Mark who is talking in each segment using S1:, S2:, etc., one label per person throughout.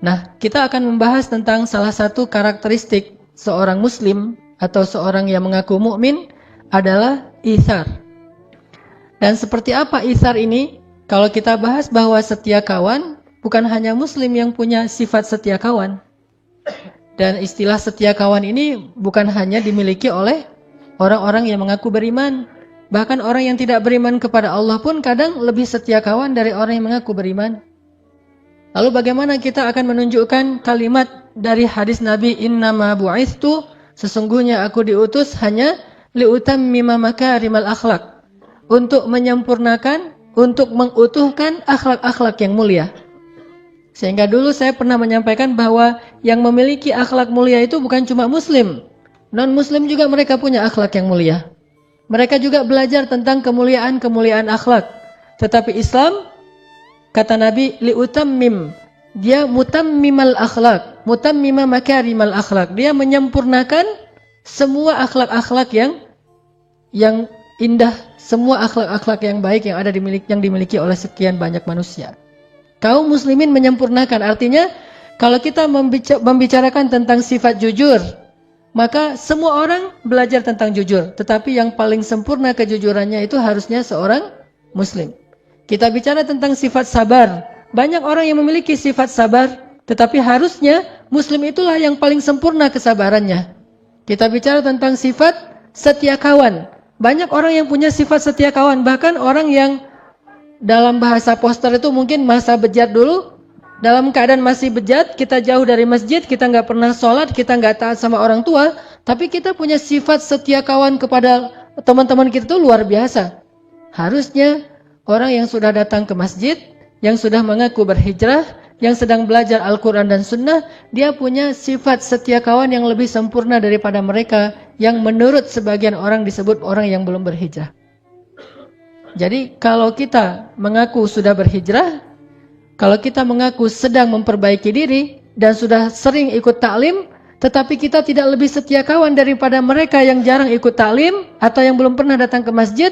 S1: Nah, kita akan membahas tentang salah satu karakteristik seorang muslim atau seorang yang mengaku mukmin adalah itsar. Dan seperti apa itsar ini? Kalau kita bahas bahwa setia kawan, bukan hanya muslim yang punya sifat setia kawan. Dan istilah setia kawan ini bukan hanya dimiliki oleh orang-orang yang mengaku beriman. Bahkan orang yang tidak beriman kepada Allah pun kadang lebih setia kawan dari orang yang mengaku beriman. Lalu bagaimana kita akan menunjukkan kalimat dari hadis Nabi, innama bu'itstu, sesungguhnya aku diutus hanya liutammima makarimal akhlak, untuk menyempurnakan, untuk mengutuhkan akhlak-akhlak yang mulia. Sehingga dulu saya pernah menyampaikan bahwa yang memiliki akhlak mulia itu bukan cuma muslim, non-muslim juga mereka punya akhlak yang mulia. Mereka juga belajar tentang kemuliaan-kemuliaan akhlak. Tetapi Islam, kata Nabi, liutammim, dia mutammimal akhlak, mutammima makarimal akhlak. Dia menyempurnakan semua akhlak-akhlak yang indah, semua akhlak-akhlak yang baik yang dimiliki oleh sekian banyak manusia. Kaum muslimin menyempurnakan, artinya kalau kita membicarakan tentang sifat jujur, maka semua orang belajar tentang jujur. Tetapi yang paling sempurna kejujurannya itu harusnya seorang muslim. Kita bicara tentang sifat sabar. Banyak orang yang memiliki sifat sabar, tetapi harusnya muslim itulah yang paling sempurna kesabarannya. Kita bicara tentang sifat setia kawan. Banyak orang yang punya sifat setia kawan, bahkan orang yang dalam bahasa poster itu mungkin masa bejat dulu, dalam keadaan masih bejat, kita jauh dari masjid, kita nggak pernah sholat, kita nggak taat sama orang tua, tapi kita punya sifat setia kawan kepada teman-teman kita itu luar biasa. Harusnya orang yang sudah datang ke masjid, yang sudah mengaku berhijrah, yang sedang belajar Al-Quran dan Sunnah, dia punya sifat setia kawan yang lebih sempurna daripada mereka yang menurut sebagian orang disebut orang yang belum berhijrah. Jadi kalau kita mengaku sudah berhijrah, kalau kita mengaku sedang memperbaiki diri dan sudah sering ikut taklim, tetapi kita tidak lebih setia kawan daripada mereka yang jarang ikut taklim atau yang belum pernah datang ke masjid,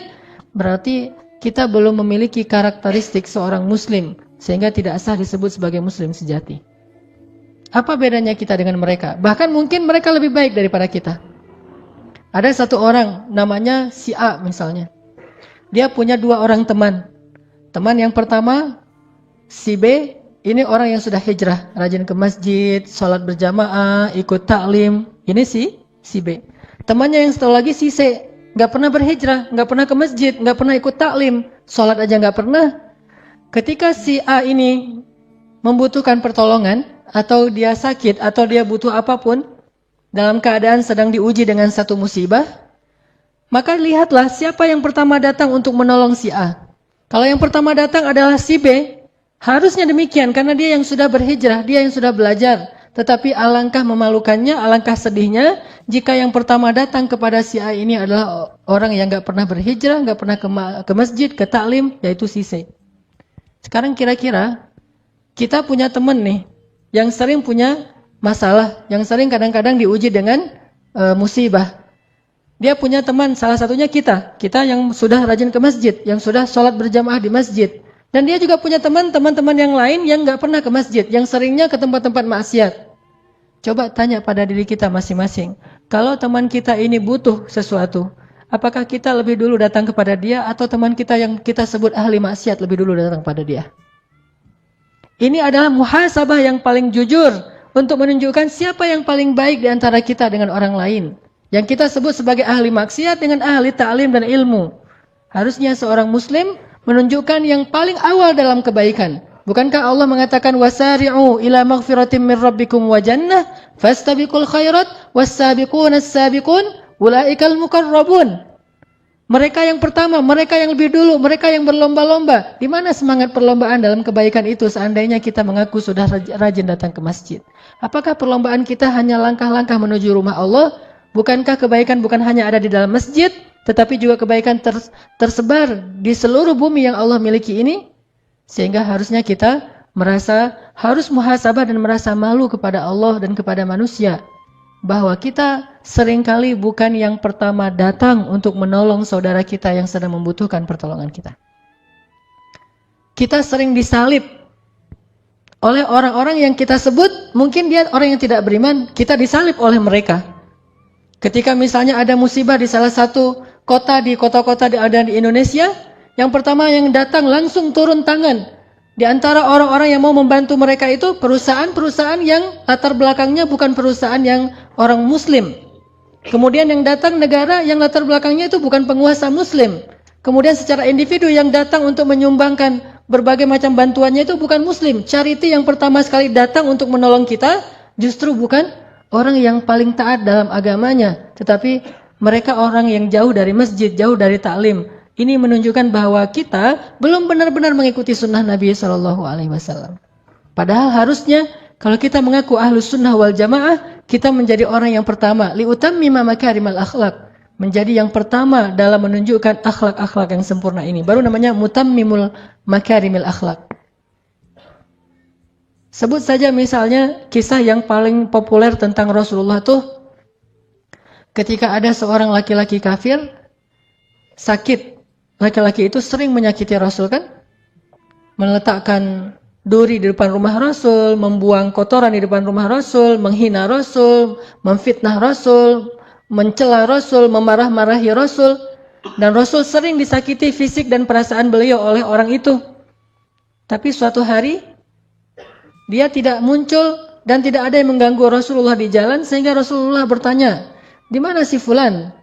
S1: berarti kita belum memiliki karakteristik seorang muslim, sehingga tidak sah disebut sebagai muslim sejati. Apa bedanya kita dengan mereka? Bahkan mungkin mereka lebih baik daripada kita. Ada satu orang, namanya si A misalnya. Dia punya dua orang teman. Teman yang pertama, si B, ini orang yang sudah hijrah, rajin ke masjid, sholat berjamaah, ikut taklim. Ini si B. Temannya yang satu lagi si C, nggak pernah berhijrah, nggak pernah ke masjid, nggak pernah ikut taklim, sholat aja nggak pernah. Ketika si A ini membutuhkan pertolongan, atau dia sakit, atau dia butuh apapun, dalam keadaan sedang diuji dengan satu musibah, maka lihatlah siapa yang pertama datang untuk menolong si A. Kalau yang pertama datang adalah si B, harusnya demikian karena dia yang sudah berhijrah, dia yang sudah belajar. Tetapi alangkah memalukannya, alangkah sedihnya jika yang pertama datang kepada si A ini adalah orang yang gak pernah berhijrah, gak pernah ke masjid, ke taklim, yaitu si C. Sekarang kira-kira kita punya teman nih yang sering punya masalah, yang sering kadang-kadang diuji dengan musibah. Dia punya teman, salah satunya kita yang sudah rajin ke masjid, yang sudah sholat berjamaah di masjid. Dan dia juga punya teman-teman yang lain yang gak pernah ke masjid, yang seringnya ke tempat-tempat maksiat. Coba tanya pada diri kita masing-masing, kalau teman kita ini butuh sesuatu, apakah kita lebih dulu datang kepada dia, atau teman kita yang kita sebut ahli maksiat lebih dulu datang kepada dia? Ini adalah muhasabah yang paling jujur, untuk menunjukkan siapa yang paling baik di antara kita dengan orang lain. Yang kita sebut sebagai ahli maksiat dengan ahli ta'lim dan ilmu. Harusnya seorang muslim menunjukkan yang paling awal dalam kebaikan. Bukankah Allah mengatakan wasari'u ila maghfiratin min rabbikum wa jannah fastabiqul khairat was-sabiquna as-sabiqun ulaikal muqarrabun. Mereka yang pertama, mereka yang lebih dulu, mereka yang berlomba-lomba. Di mana semangat perlombaan dalam kebaikan itu seandainya kita mengaku sudah rajin datang ke masjid? Apakah perlombaan kita hanya langkah-langkah menuju rumah Allah? Bukankah kebaikan bukan hanya ada di dalam masjid, tetapi juga kebaikan tersebar di seluruh bumi yang Allah miliki ini? Sehingga harusnya kita harus muhasabah dan merasa malu kepada Allah dan kepada manusia. Bahwa kita seringkali bukan yang pertama datang untuk menolong saudara kita yang sedang membutuhkan pertolongan kita. Kita sering disalib oleh orang-orang yang kita sebut, mungkin dia orang yang tidak beriman, kita disalib oleh mereka. Ketika misalnya ada musibah di salah satu kota, di kota-kota ada di Indonesia, yang pertama yang datang langsung turun tangan. Di antara orang-orang yang mau membantu mereka itu perusahaan-perusahaan yang latar belakangnya bukan perusahaan yang orang muslim. Kemudian yang datang negara yang latar belakangnya itu bukan penguasa muslim. Kemudian secara individu yang datang untuk menyumbangkan berbagai macam bantuannya itu bukan muslim. Charity yang pertama sekali datang untuk menolong kita justru bukan orang yang paling taat dalam agamanya, tetapi mereka orang yang jauh dari masjid, jauh dari taklim. Ini menunjukkan bahwa kita belum benar-benar mengikuti sunnah Nabi SAW. Padahal harusnya kalau kita mengaku ahlus sunnah wal jamaah, kita menjadi orang yang pertama liutammima makarimal akhlak, menjadi yang pertama dalam menunjukkan akhlak-akhlak yang sempurna ini. Baru namanya mutammimul makarimil akhlak. Sebut saja misalnya kisah yang paling populer tentang Rasulullah tuh ketika ada seorang laki-laki kafir sakit. Laki-laki itu sering menyakiti Rasul kan? Meletakkan duri di depan rumah Rasul, membuang kotoran di depan rumah Rasul, menghina Rasul, memfitnah Rasul, mencela Rasul, memarah-marahi Rasul. Dan Rasul sering disakiti fisik dan perasaan beliau oleh orang itu. Tapi suatu hari dia tidak muncul dan tidak ada yang mengganggu Rasulullah di jalan sehingga Rasulullah bertanya, "Di mana si fulan?"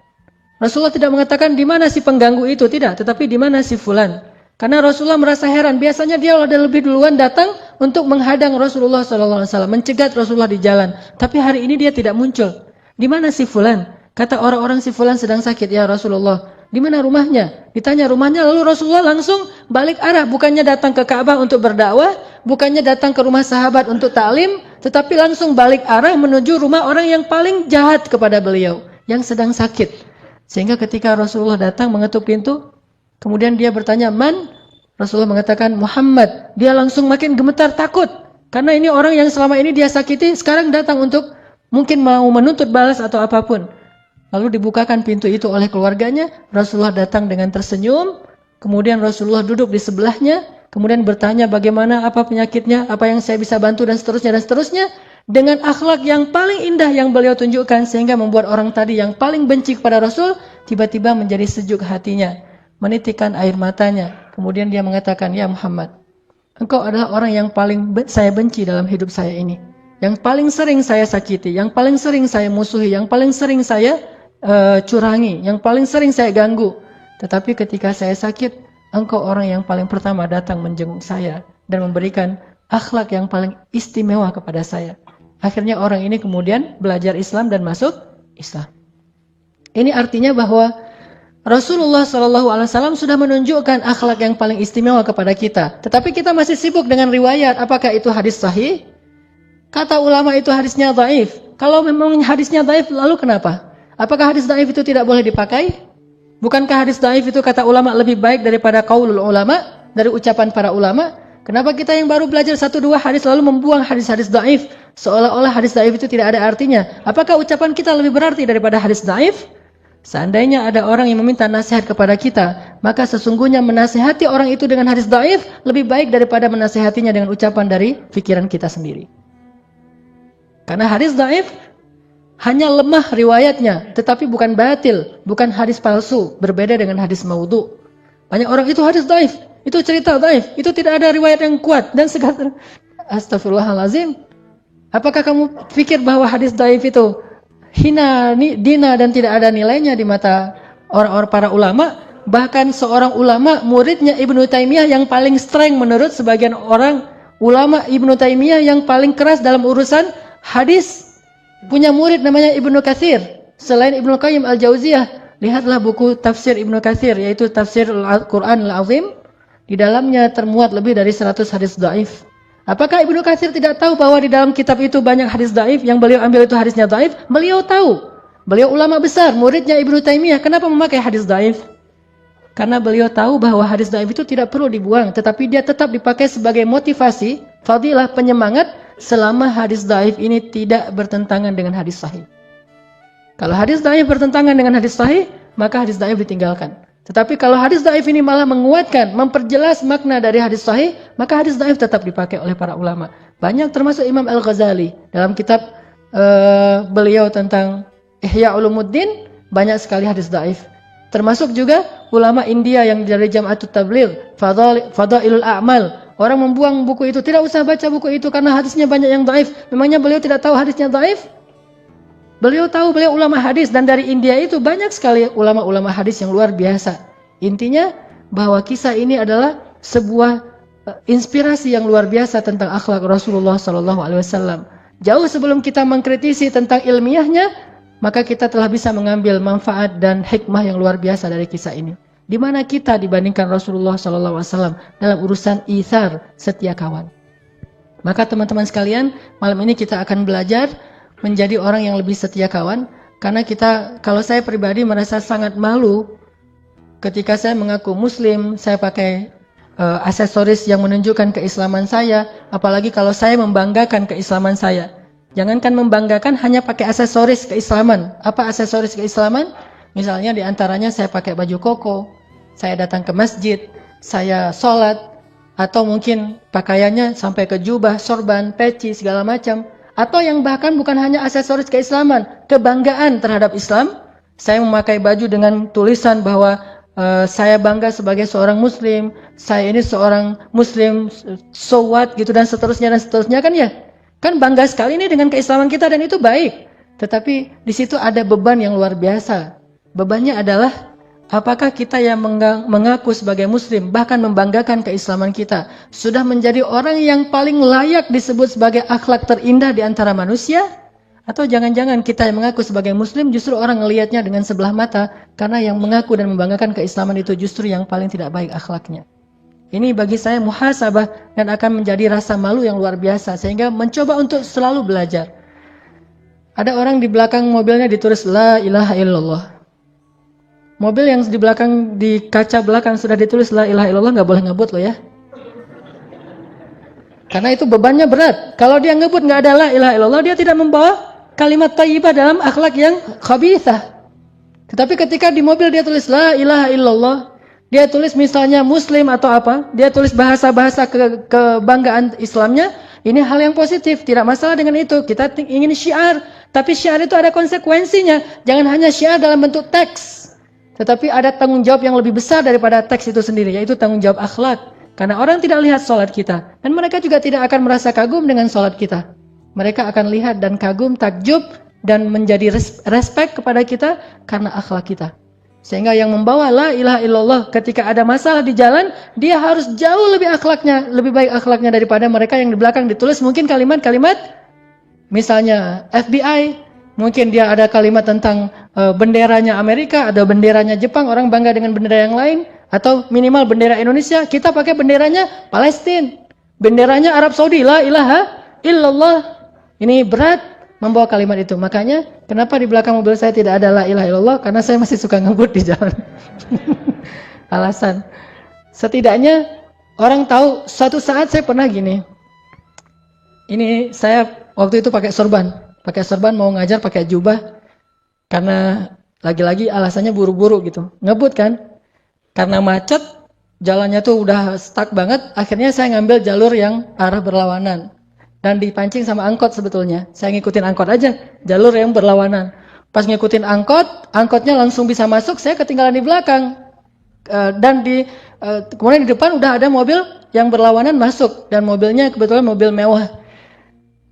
S1: Rasulullah tidak mengatakan di mana si pengganggu itu, tidak, tetapi di mana si fulan. Karena Rasulullah merasa heran, biasanya dia ada lebih duluan datang untuk menghadang Rasulullah SAW, mencegat Rasulullah di jalan. Tapi hari ini dia tidak muncul. Di mana si fulan? Kata orang-orang si fulan sedang sakit, ya Rasulullah. Di mana rumahnya? Ditanya rumahnya, lalu Rasulullah langsung balik arah, bukannya datang ke Ka'bah untuk berdakwah, bukannya datang ke rumah sahabat untuk taklim, tetapi langsung balik arah menuju rumah orang yang paling jahat kepada beliau, yang sedang sakit. Sehingga ketika Rasulullah datang mengetuk pintu, kemudian dia bertanya, "Man?" Rasulullah mengatakan, "Muhammad." Dia langsung makin gemetar, takut. Karena ini orang yang selama ini dia sakiti, sekarang datang untuk mungkin mau menuntut balas atau apapun. Lalu dibukakan pintu itu oleh keluarganya, Rasulullah datang dengan tersenyum, kemudian Rasulullah duduk di sebelahnya, kemudian bertanya bagaimana, apa penyakitnya, apa yang saya bisa bantu, dan seterusnya, dan seterusnya. Dengan akhlak yang paling indah yang beliau tunjukkan, sehingga membuat orang tadi yang paling benci kepada Rasul, tiba-tiba menjadi sejuk hatinya, menitikkan air matanya. Kemudian dia mengatakan, "Ya Muhammad, engkau adalah orang yang paling saya benci dalam hidup saya ini. Yang paling sering saya sakiti, yang paling sering saya musuhi, yang paling sering saya curangi, yang paling sering saya ganggu. Tetapi ketika saya sakit, engkau orang yang paling pertama datang menjenguk saya dan memberikan akhlak yang paling istimewa kepada saya." Akhirnya orang ini kemudian belajar Islam dan masuk Islam. Ini artinya bahwa Rasulullah SAW sudah menunjukkan akhlak yang paling istimewa kepada kita. Tetapi kita masih sibuk dengan riwayat. Apakah itu hadis sahih? Kata ulama itu hadisnya dhaif. Kalau memang hadisnya dhaif, lalu kenapa? Apakah hadis dhaif itu tidak boleh dipakai? Bukankah hadis dhaif itu kata ulama lebih baik daripada qaulul ulama, dari ucapan para ulama? Kenapa kita yang baru belajar 1-2 hadis lalu membuang hadis-hadis dhaif? Seolah-olah hadis dhaif itu tidak ada artinya. Apakah ucapan kita lebih berarti daripada hadis dhaif? Seandainya ada orang yang meminta nasihat kepada kita, maka sesungguhnya menasihati orang itu dengan hadis dhaif lebih baik daripada menasihatinya dengan ucapan dari pikiran kita sendiri. Karena hadis dhaif hanya lemah riwayatnya, tetapi bukan batil, bukan hadis palsu, berbeda dengan hadis maudhu. Banyak orang itu hadis dhaif, itu cerita dhaif, itu tidak ada riwayat yang kuat dan segala. Astagfirullahalazim. Apakah kamu pikir bahwa hadis dhaif itu hina, dina dan tidak ada nilainya di mata orang-orang para ulama? Bahkan seorang ulama, muridnya Ibnu Taimiyah yang paling streng menurut sebagian orang ulama, Ibnu Taimiyah yang paling keras dalam urusan hadis, punya murid namanya Ibnu Katsir. Selain Ibnu Qayyim Al-Jauziyah, lihatlah buku tafsir Ibnu Katsir, yaitu tafsir Al-Quran Al-Azim. Di dalamnya termuat lebih dari 100 hadis dhaif. Apakah Ibnu Katsir tidak tahu bahwa di dalam kitab itu banyak hadis dhaif, yang beliau ambil itu hadisnya dhaif? Beliau tahu. Beliau ulama besar, muridnya Ibnu Taimiyah. Kenapa memakai hadis dhaif? Karena beliau tahu bahwa hadis dhaif itu tidak perlu dibuang, tetapi dia tetap dipakai sebagai motivasi, fadilah, penyemangat, selama hadis dhaif ini tidak bertentangan dengan hadis sahih. Kalau hadis dhaif bertentangan dengan hadis sahih, maka hadis dhaif ditinggalkan. Tetapi kalau hadis dhaif ini malah menguatkan, memperjelas makna dari hadis sahih, maka hadis dhaif tetap dipakai oleh para ulama. Banyak, termasuk Imam Al-Ghazali dalam kitab beliau tentang Ihya Ulumuddin, banyak sekali hadis dhaif. Termasuk juga ulama India yang dari Jam'atut Tabligh, Fadailul A'mal. Orang membuang buku itu, tidak usah baca buku itu karena hadisnya banyak yang dhaif. Memangnya beliau tidak tahu hadisnya dhaif? Beliau tahu, beliau ulama hadis, dan dari India itu banyak sekali ulama-ulama hadis yang luar biasa. Intinya bahwa kisah ini adalah sebuah inspirasi yang luar biasa tentang akhlak Rasulullah SAW. Jauh sebelum kita mengkritisi tentang ilmiahnya, maka kita telah bisa mengambil manfaat dan hikmah yang luar biasa dari kisah ini. Di mana kita dibandingkan Rasulullah SAW dalam urusan itsar, setia kawan. Maka teman-teman sekalian, malam ini kita akan belajar menjadi orang yang lebih setia kawan. Karena kalau saya pribadi merasa sangat malu ketika saya mengaku Muslim, saya pakai aksesoris yang menunjukkan keislaman saya, apalagi kalau saya membanggakan keislaman saya. Jangankan membanggakan, hanya pakai aksesoris keislaman. Apa aksesoris keislaman? Misalnya diantaranya saya pakai baju koko, saya datang ke masjid, saya sholat, atau mungkin pakaiannya sampai ke jubah, sorban, peci, segala macam. Atau yang bahkan bukan hanya aksesoris keislaman, kebanggaan terhadap Islam. Saya memakai baju dengan tulisan bahwa saya bangga sebagai seorang Muslim, saya ini seorang Muslim, so what gitu, dan seterusnya kan ya. Kan bangga sekali ini dengan keislaman kita, dan itu baik. Tetapi di situ ada beban yang luar biasa. Bebannya adalah apakah kita yang mengaku sebagai Muslim, bahkan membanggakan keislaman kita, sudah menjadi orang yang paling layak disebut sebagai akhlak terindah di antara manusia? Atau jangan-jangan kita yang mengaku sebagai Muslim justru orang ngelihatnya dengan sebelah mata, karena yang mengaku dan membanggakan keislaman itu justru yang paling tidak baik akhlaknya. Ini bagi saya muhasabah dan akan menjadi rasa malu yang luar biasa, sehingga mencoba untuk selalu belajar. Ada orang di belakang mobilnya ditulis La ilaha illallah. Mobil yang di belakang, di kaca belakang sudah ditulis La ilaha illallah, nggak boleh ngebut loh ya. Karena itu bebannya berat. Kalau dia ngebut nggak ada La ilaha illallah, dia tidak membawa kalimat thayyibah dalam akhlak yang khabithah. Tetapi ketika di mobil dia tulis La ilaha illallah, dia tulis misalnya Muslim atau apa, dia tulis bahasa-bahasa kebanggaan Islamnya, ini hal yang positif, tidak masalah dengan itu. Kita ingin syiar, tapi syiar itu ada konsekuensinya. Jangan hanya syiar dalam bentuk teks, tetapi ada tanggung jawab yang lebih besar daripada teks itu sendiri, yaitu tanggung jawab akhlak. Karena orang tidak lihat sholat kita, dan mereka juga tidak akan merasa kagum dengan sholat kita. Mereka akan lihat dan kagum, takjub, dan menjadi respect kepada kita karena akhlak kita. Sehingga yang membawa La ilaha illallah ketika ada masalah di jalan, dia harus jauh lebih baik akhlaknya daripada mereka yang di belakang ditulis mungkin kalimat-kalimat, misalnya FBI, mungkin dia ada kalimat tentang benderanya Amerika, ada benderanya Jepang, orang bangga dengan bendera yang lain, atau minimal bendera Indonesia, kita pakai benderanya Palestina, benderanya Arab Saudi, La ilaha illallah. Ini berat membawa kalimat itu. Makanya kenapa di belakang mobil saya tidak ada La ilaha illallah? Karena saya masih suka ngebut di jalan. Alasan. Setidaknya orang tahu, suatu saat saya pernah gini. Ini saya waktu itu pakai sorban. Pakai sorban mau ngajar pakai jubah. Karena lagi-lagi alasannya buru-buru gitu. Ngebut kan? Karena macet, jalannya tuh udah stuck banget. Akhirnya saya ngambil jalur yang arah berlawanan. Dan dipancing sama angkot sebetulnya. Saya ngikutin angkot aja, jalur yang berlawanan. Pas ngikutin angkot, angkotnya langsung bisa masuk, saya ketinggalan di belakang. Kemudian di depan udah ada mobil yang berlawanan masuk. Dan mobilnya kebetulan mobil mewah.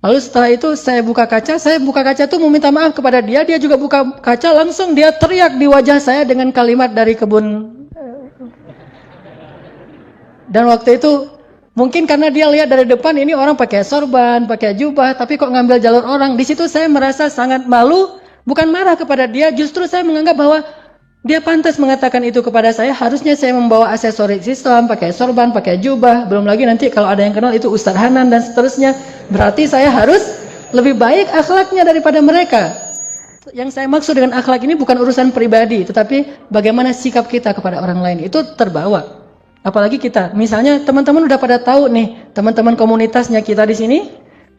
S1: Lalu setelah itu saya buka kaca tuh mau minta maaf kepada dia juga buka kaca, langsung dia teriak di wajah saya dengan kalimat dari kebun. Dan waktu itu, mungkin karena dia lihat dari depan ini orang pakai sorban, pakai jubah, tapi kok ngambil jalur orang. Di situ saya merasa sangat malu, bukan marah kepada dia, justru saya menganggap bahwa dia pantas mengatakan itu kepada saya. Harusnya saya membawa aksesoris Islam, pakai sorban, pakai jubah. Belum lagi nanti kalau ada yang kenal itu Ustaz Hanan dan seterusnya. Berarti saya harus lebih baik akhlaknya daripada mereka. Yang saya maksud dengan akhlak ini bukan urusan pribadi, tetapi bagaimana sikap kita kepada orang lain. Itu terbawa. Apalagi kita, misalnya teman-teman udah pada tahu nih, teman-teman komunitasnya kita di sini,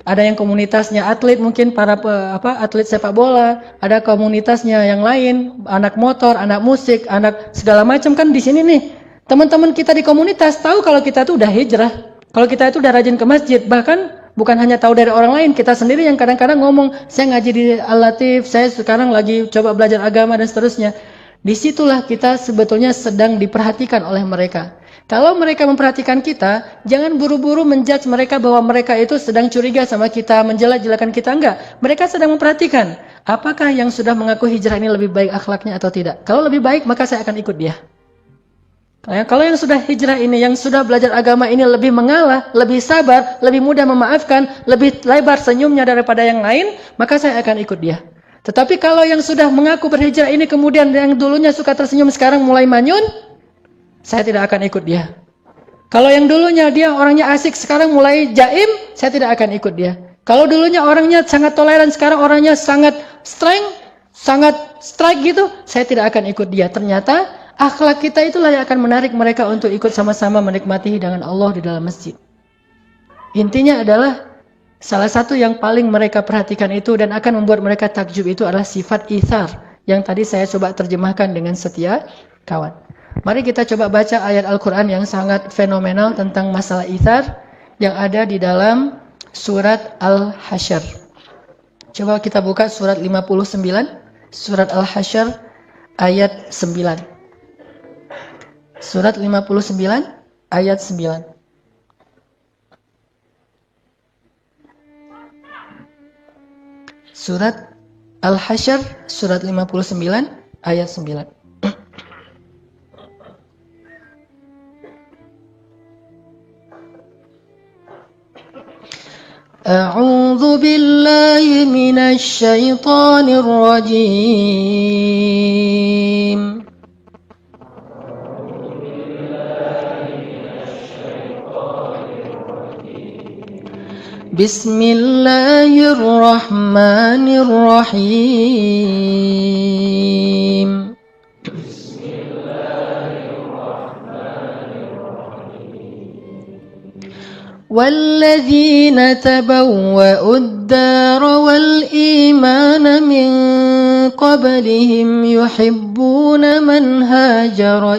S1: ada yang komunitasnya atlet, mungkin para atlet sepak bola, ada komunitasnya yang lain, anak motor, anak musik, anak segala macam kan di sini nih. Teman-teman kita di komunitas tahu kalau kita itu udah hijrah, kalau kita itu udah rajin ke masjid, bahkan Bukan hanya tahu dari orang lain, kita sendiri yang kadang-kadang ngomong, saya ngaji di Al-Latif, saya sekarang lagi coba belajar agama dan seterusnya. Disitulah kita sebetulnya sedang diperhatikan oleh mereka. Kalau mereka memperhatikan kita, jangan buru-buru menjudge mereka bahwa mereka itu sedang curiga sama kita, menjelek-jelekan kita, enggak. Mereka sedang memperhatikan, apakah yang sudah mengaku hijrah ini lebih baik akhlaknya atau tidak. Kalau lebih baik, maka saya akan ikut dia. Kalau yang sudah hijrah ini, yang sudah belajar agama ini lebih mengalah, lebih sabar, lebih mudah memaafkan, lebih lebar senyumnya daripada yang lain, maka saya akan ikut dia. Tetapi kalau yang sudah mengaku berhijrah ini kemudian yang dulunya suka tersenyum sekarang mulai manyun, saya tidak akan ikut dia. Kalau yang dulunya dia orangnya asik sekarang mulai jaim, saya tidak akan ikut dia. Kalau dulunya orangnya sangat toleran sekarang orangnya sangat strike gitu, saya tidak akan ikut dia. Ternyata akhlak kita itulah yang akan menarik mereka untuk ikut sama-sama menikmati hidangan Allah di dalam masjid. Intinya adalah salah satu yang paling mereka perhatikan itu dan akan membuat mereka takjub itu adalah sifat itsar yang tadi saya coba terjemahkan dengan setia kawan. Mari kita coba baca ayat Al-Quran yang sangat fenomenal tentang masalah itsar yang ada di dalam surat Al-Hasyr. Coba kita buka surat 59, surat Al-Hasyr ayat 9. Surat 59 ayat 9. Surat Al-Hasyr surat 59 ayat 9. A'udzu billahi minasy syaithanir rajim. Bismillahirrahmanirrahim. والذين تبوأوا الدار والإيمان من قبلهم يحبون من هاجر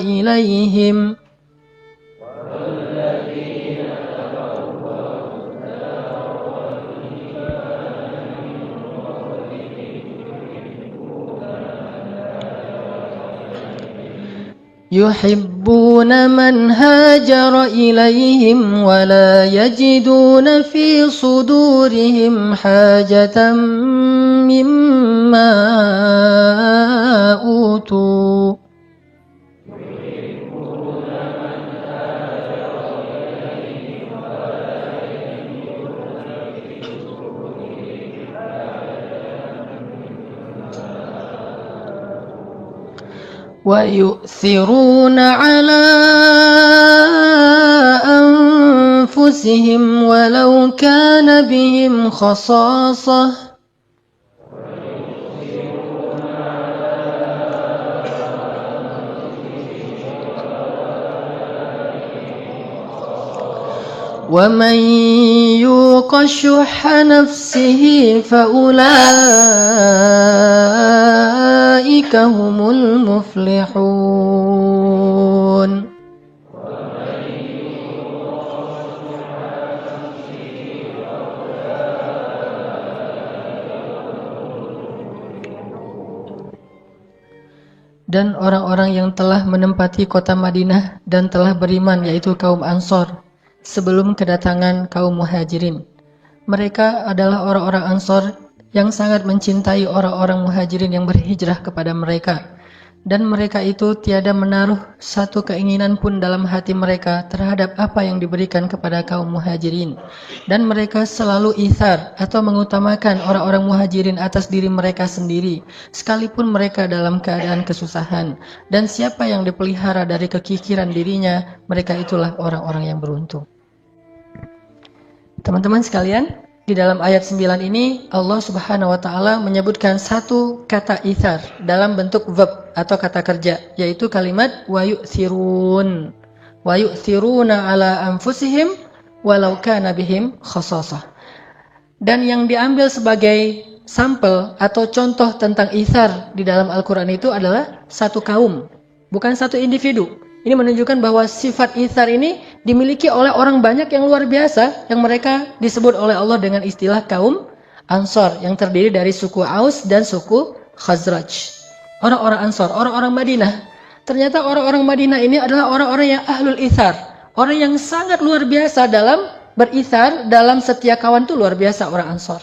S1: إليهم ولا يجدون في صدورهم حاجة مما أوتوا ويؤثرون على أنفسهم ولو كان بهم خصاصة ومن يوق شح نفسه فأولئك هم المفلحون. Dan orang-orang yang telah menempati kota Madinah dan telah beriman, yaitu kaum Ansor, sebelum kedatangan kaum Muhajirin. Mereka adalah orang-orang Ansor yang sangat mencintai orang-orang Muhajirin yang berhijrah kepada mereka. Dan mereka itu tiada menaruh satu keinginan pun dalam hati mereka terhadap apa yang diberikan kepada kaum Muhajirin. Dan mereka selalu itsar atau mengutamakan orang-orang Muhajirin atas diri mereka sendiri, sekalipun mereka dalam keadaan kesusahan. Dan siapa yang dipelihara dari kekikiran dirinya, mereka itulah orang-orang yang beruntung. Teman-teman sekalian, di dalam ayat 9 ini Allah Subhanahu wa taala menyebutkan satu kata itsar dalam bentuk verb atau kata kerja, yaitu kalimat wa yu'thirun. Wa yu'thiruna ala anfusihim walau kana bihim khasasah. Dan yang diambil sebagai sampel atau contoh tentang itsar di dalam Al-Qur'an itu adalah satu kaum, bukan satu individu. Ini menunjukkan bahwa sifat itsar ini dimiliki oleh orang banyak yang luar biasa, yang mereka disebut oleh Allah dengan istilah kaum Ansor, yang terdiri dari suku Aus dan suku Khazraj. Orang-orang Ansor, orang-orang Madinah. Ternyata orang-orang Madinah ini adalah orang-orang yang ahlul ithar, orang yang sangat luar biasa dalam berithar, dalam setia kawan tuh luar biasa orang Ansor.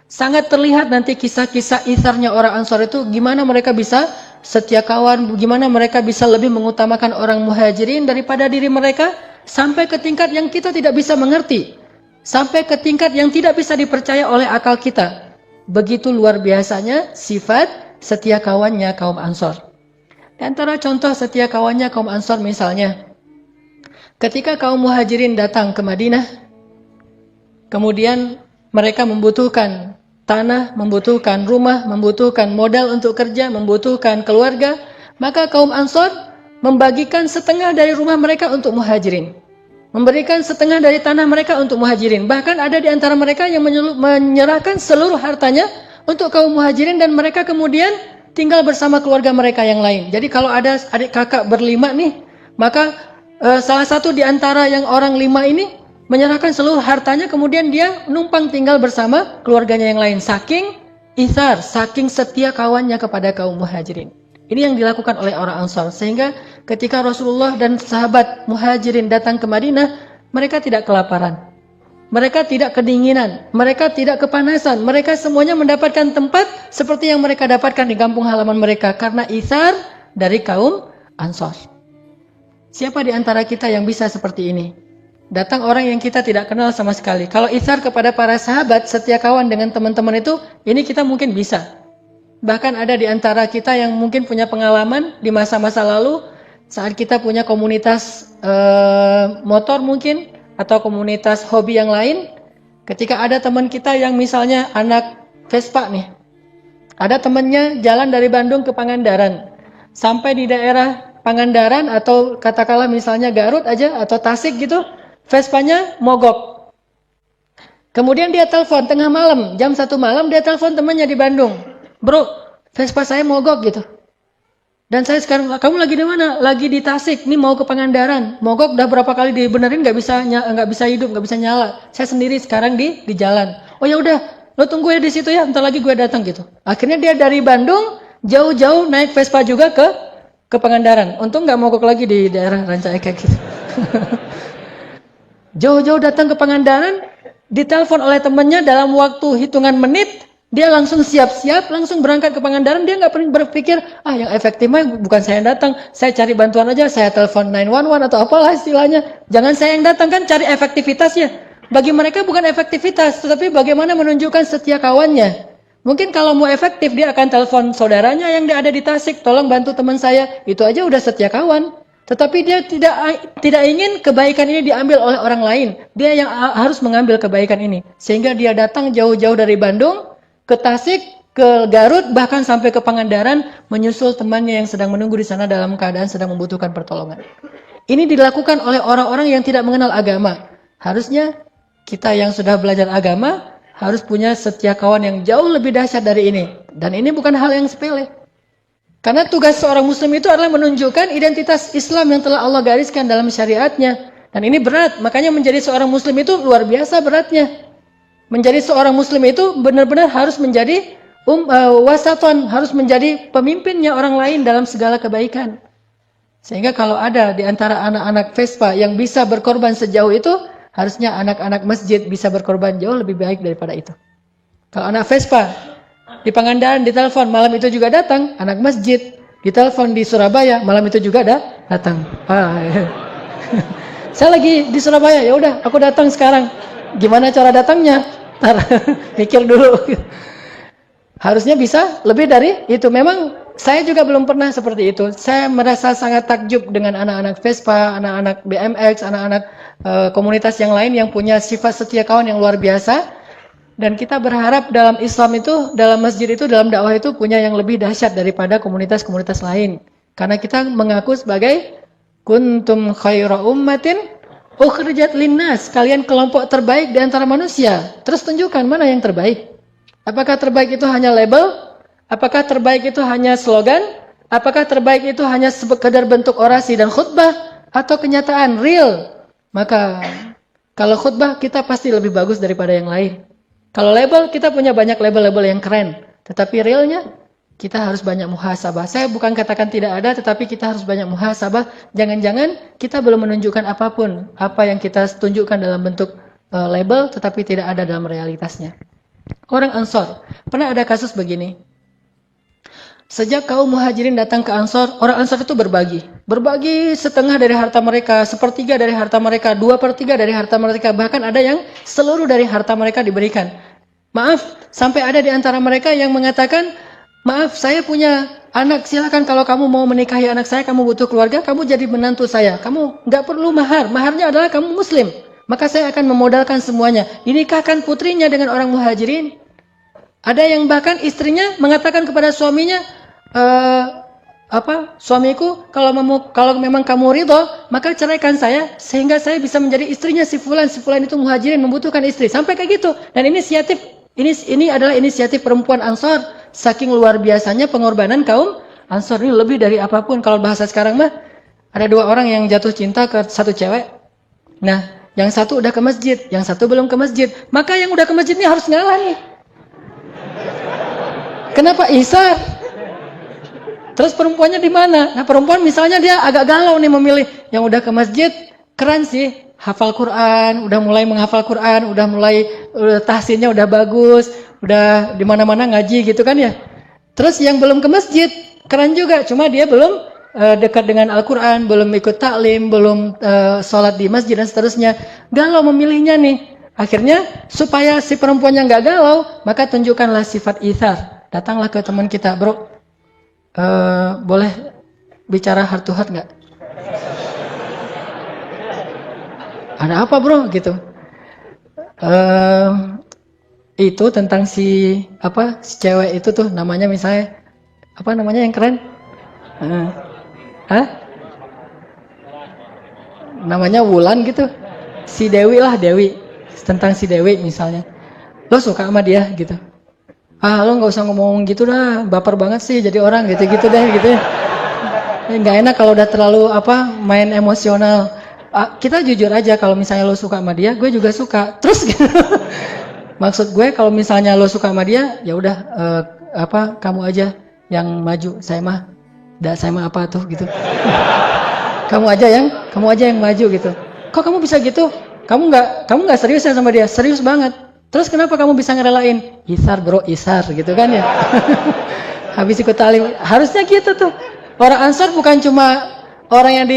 S1: Sangat terlihat nanti kisah-kisah itharnya orang Ansor itu, gimana mereka bisa setia kawan, gimana mereka bisa lebih mengutamakan orang muhajirin daripada diri mereka, sampai ke tingkat yang kita tidak bisa mengerti, sampai ke tingkat yang tidak bisa dipercaya oleh akal kita. Begitu luar biasanya sifat setia kawannya kaum Ansor. Di antara contoh setia kawannya kaum Ansor misalnya, ketika kaum muhajirin datang ke Madinah, kemudian mereka membutuhkan tanah, membutuhkan rumah, membutuhkan modal untuk kerja, membutuhkan keluarga, maka kaum Ansor membagikan setengah dari rumah mereka untuk muhajirin, memberikan setengah dari tanah mereka untuk muhajirin. Bahkan ada di antara mereka yang menyerahkan seluruh hartanya untuk kaum muhajirin, dan mereka kemudian tinggal bersama keluarga mereka yang lain. Jadi kalau ada adik kakak berlima nih, maka salah satu di antara yang orang 5 ini menyerahkan seluruh hartanya, kemudian dia numpang tinggal bersama keluarganya yang lain. Saking ithar, saking setia kawannya kepada kaum muhajirin. Ini yang dilakukan oleh orang Ansar. Sehingga ketika Rasulullah dan sahabat muhajirin datang ke Madinah, mereka tidak kelaparan, mereka tidak kedinginan, mereka tidak kepanasan. Mereka semuanya mendapatkan tempat seperti yang mereka dapatkan di kampung halaman mereka, karena ithar dari kaum Ansar. Siapa di antara kita yang bisa seperti ini? Datang orang yang kita tidak kenal sama sekali. Kalau ithar kepada para sahabat, setia kawan dengan teman-teman itu, ini kita mungkin bisa. Bahkan ada di antara kita yang mungkin punya pengalaman di masa-masa lalu, saat kita punya komunitas motor mungkin, atau komunitas hobi yang lain, ketika ada teman kita yang misalnya anak Vespa nih, ada temannya jalan dari Bandung ke Pangandaran, sampai di daerah Pangandaran atau katakanlah misalnya Garut aja atau Tasik gitu, Vespanya mogok. Kemudian dia telepon tengah malam, jam 1 malam dia telepon temannya di Bandung. Bro, Vespa saya mogok gitu. Dan saya sekarang, kamu lagi di mana? Lagi di Tasik, nih mau ke Pangandaran. Mogok udah berapa kali dibenerin, nggak bisa hidup, nggak bisa nyala. Saya sendiri sekarang di jalan. Oh ya udah, lo tunggu ya di situ ya, ntar lagi gue datang gitu. Akhirnya dia dari Bandung jauh-jauh naik Vespa juga ke Pangandaran. Untung nggak mogok lagi di daerah Rancaekek gitu. Jauh-jauh datang ke Pangandaran, ditelepon oleh temannya dalam waktu hitungan menit, dia langsung siap-siap, langsung berangkat ke Pangandaran. Dia nggak pernah berpikir, yang efektif mah bukan saya yang datang, saya cari bantuan aja, saya telepon 911 atau apalah istilahnya. Jangan saya yang datang, kan cari efektivitasnya. Bagi mereka bukan efektivitas, tetapi bagaimana menunjukkan setia kawannya. Mungkin kalau mau efektif, dia akan telepon saudaranya yang ada di Tasik, tolong bantu teman saya, itu aja udah setia kawan. Tetapi dia tidak ingin kebaikan ini diambil oleh orang lain. Dia yang harus mengambil kebaikan ini. Sehingga dia datang jauh-jauh dari Bandung ke Tasik, ke Garut, bahkan sampai ke Pangandaran, menyusul temannya yang sedang menunggu di sana dalam keadaan sedang membutuhkan pertolongan. Ini dilakukan oleh orang-orang yang tidak mengenal agama. Harusnya kita yang sudah belajar agama harus punya setia kawan yang jauh lebih dahsyat dari ini. Dan ini bukan hal yang sepele. Karena tugas seorang muslim itu adalah menunjukkan identitas Islam yang telah Allah gariskan dalam syariatnya. Dan ini berat, makanya menjadi seorang muslim itu luar biasa beratnya. Menjadi seorang muslim itu benar-benar harus menjadi wasaton, harus menjadi pemimpinnya orang lain dalam segala kebaikan. Sehingga kalau ada di antara anak-anak Vespa yang bisa berkorban sejauh itu, harusnya anak-anak masjid bisa berkorban jauh lebih baik daripada itu. Kalau anak Vespa di Pangandaran ditelepon, malam itu juga datang. Anak masjid ditelepon di Surabaya, malam itu juga datang. Saya lagi di Surabaya, ya udah aku datang sekarang. Gimana cara datangnya? Ntar mikir dulu. Harusnya bisa lebih dari itu. Memang saya juga belum pernah seperti itu. Saya merasa sangat takjub dengan anak-anak Vespa, anak-anak BMX, anak-anak komunitas yang lain yang punya sifat setia kawan yang luar biasa. Dan kita berharap dalam Islam itu, dalam masjid itu, dalam dakwah itu punya yang lebih dahsyat daripada komunitas-komunitas lain. Karena kita mengaku sebagai kuntum khaira ummatin ukhrijat linnas, kalian kelompok terbaik di antara manusia. Terus tunjukkan mana yang terbaik. Apakah terbaik itu hanya label? Apakah terbaik itu hanya slogan? Apakah terbaik itu hanya sekedar bentuk orasi dan khutbah? Atau kenyataan real? Maka kalau khutbah kita pasti lebih bagus daripada yang lain. Kalau label kita punya banyak label-label yang keren, tetapi realnya kita harus banyak muhasabah. Saya bukan katakan tidak ada, tetapi kita harus banyak muhasabah. Jangan-jangan kita belum menunjukkan apapun, apa yang kita tunjukkan dalam bentuk label, tetapi tidak ada dalam realitasnya. Orang Ansor, pernah ada kasus begini. Sejak kaum muhajirin datang ke Ansor, orang Ansor itu berbagi. Berbagi setengah dari harta mereka, sepertiga dari harta mereka, 2/3 dari harta mereka. Bahkan ada yang seluruh dari harta mereka diberikan. Maaf, sampai ada di antara mereka yang mengatakan, maaf, saya punya anak, silakan kalau kamu mau menikahi anak saya, kamu butuh keluarga, kamu jadi menantu saya. Kamu nggak perlu mahar, maharnya adalah kamu muslim. Maka saya akan memodalkan semuanya. Dinikahkan putrinya dengan orang muhajirin. Ada yang bahkan istrinya mengatakan kepada suaminya, suamiku, kalau memang kamu ridho, maka ceraikan saya, sehingga saya bisa menjadi istrinya si fulan itu muhajirin, membutuhkan istri. Sampai kayak gitu. Dan ini adalah inisiatif perempuan Ansor. Saking luar biasanya pengorbanan kaum Ansor ini lebih dari apapun. Kalau bahasa sekarang mah, ada 2 orang yang jatuh cinta ke satu cewek. Nah, yang satu udah ke masjid, yang satu belum ke masjid. Maka yang udah ke masjid ini harus ngalah nih. Kenapa Isar? Terus perempuannya di mana? Nah, perempuan misalnya dia agak galau nih memilih yang udah ke masjid, keren sih, hafal Quran, udah mulai menghafal Quran, udah tahsinnya udah bagus, udah di mana-mana ngaji gitu kan ya. Terus yang belum ke masjid, keren juga, cuma dia belum dekat dengan Al-Quran, belum ikut taklim, belum sholat di masjid dan seterusnya. Galau memilihnya nih. Akhirnya supaya si perempuannya nggak galau, maka tunjukkanlah sifat ithar. Datanglah ke teman kita, bro. Boleh bicara heart to heart nggak? Ada apa bro? Gitu. Itu tentang si cewek itu tuh namanya misalnya apa namanya yang keren? Namanya Wulan gitu. Si Dewi lah, Dewi. Tentang si Dewi misalnya. Lo suka sama dia gitu. Lo nggak usah ngomong gitu dah, baper banget sih jadi orang gitu-gitu deh gitu ya. Nggak enak kalau udah terlalu main emosional. Kita jujur aja, kalau misalnya lo suka sama dia, gue juga suka. Terus gitu. Maksud gue kalau misalnya lo suka sama dia, ya udah kamu aja yang maju, saya mah apa tuh gitu. kamu aja yang maju gitu. Kok kamu bisa gitu? Kamu nggak serius ya sama dia? Serius banget. Terus kenapa kamu bisa ngerelain? Isar bro, isar gitu kan ya. Habis ikut talim, harusnya gitu tuh. Orang Ansar bukan cuma orang yang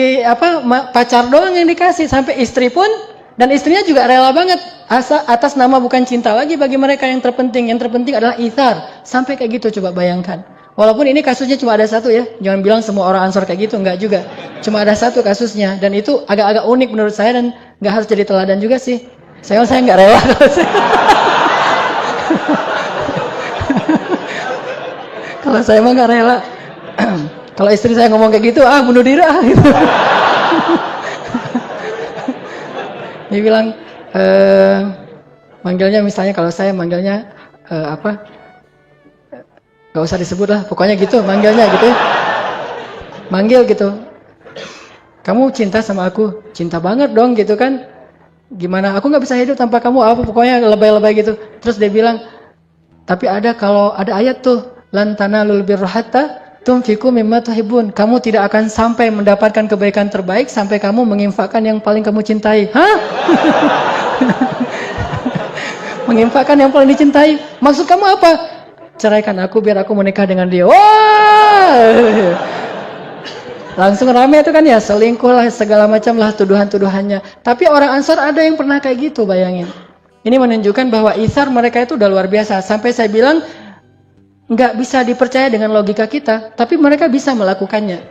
S1: pacar doang yang dikasih, sampai istri pun, dan istrinya juga rela banget atas nama bukan cinta lagi bagi mereka yang terpenting adalah isar. Sampai kayak gitu, coba bayangkan. Walaupun ini kasusnya cuma ada satu ya, jangan bilang semua orang Ansar kayak gitu, enggak juga. Cuma ada satu kasusnya, dan itu agak-agak unik menurut saya dan nggak harus jadi teladan juga sih. Saya nggak rela. Kalau saya mah nggak rela. Kalau istri saya ngomong kayak gitu, bunuh diri gitu. Dia bilang, manggilnya misalnya kalau saya manggilnya gak usah disebut lah, pokoknya gitu manggilnya gitu ya. Manggil gitu, kamu cinta sama aku? Cinta banget dong gitu kan. Gimana, aku gak bisa hidup tanpa kamu, pokoknya lebay-lebay gitu. Terus dia bilang, tapi kalau ada ayat tuh, lan tanalul birra hatta tunfiqu mimma tuhibbun. Kamu tidak akan sampai mendapatkan kebaikan terbaik sampai kamu menginfakkan yang paling kamu cintai. Hah? Menginfakkan yang paling dicintai. Maksud kamu apa? Ceraikan aku biar aku menikah dengan dia. Wah! Langsung rame itu kan ya, selingkuh lah, segala macam lah tuduhan-tuduhannya. Tapi orang Ansar ada yang pernah kayak gitu, bayangin. Ini menunjukkan bahwa isar mereka itu udah luar biasa. Sampai saya bilang, nggak bisa dipercaya dengan logika kita, tapi mereka bisa melakukannya.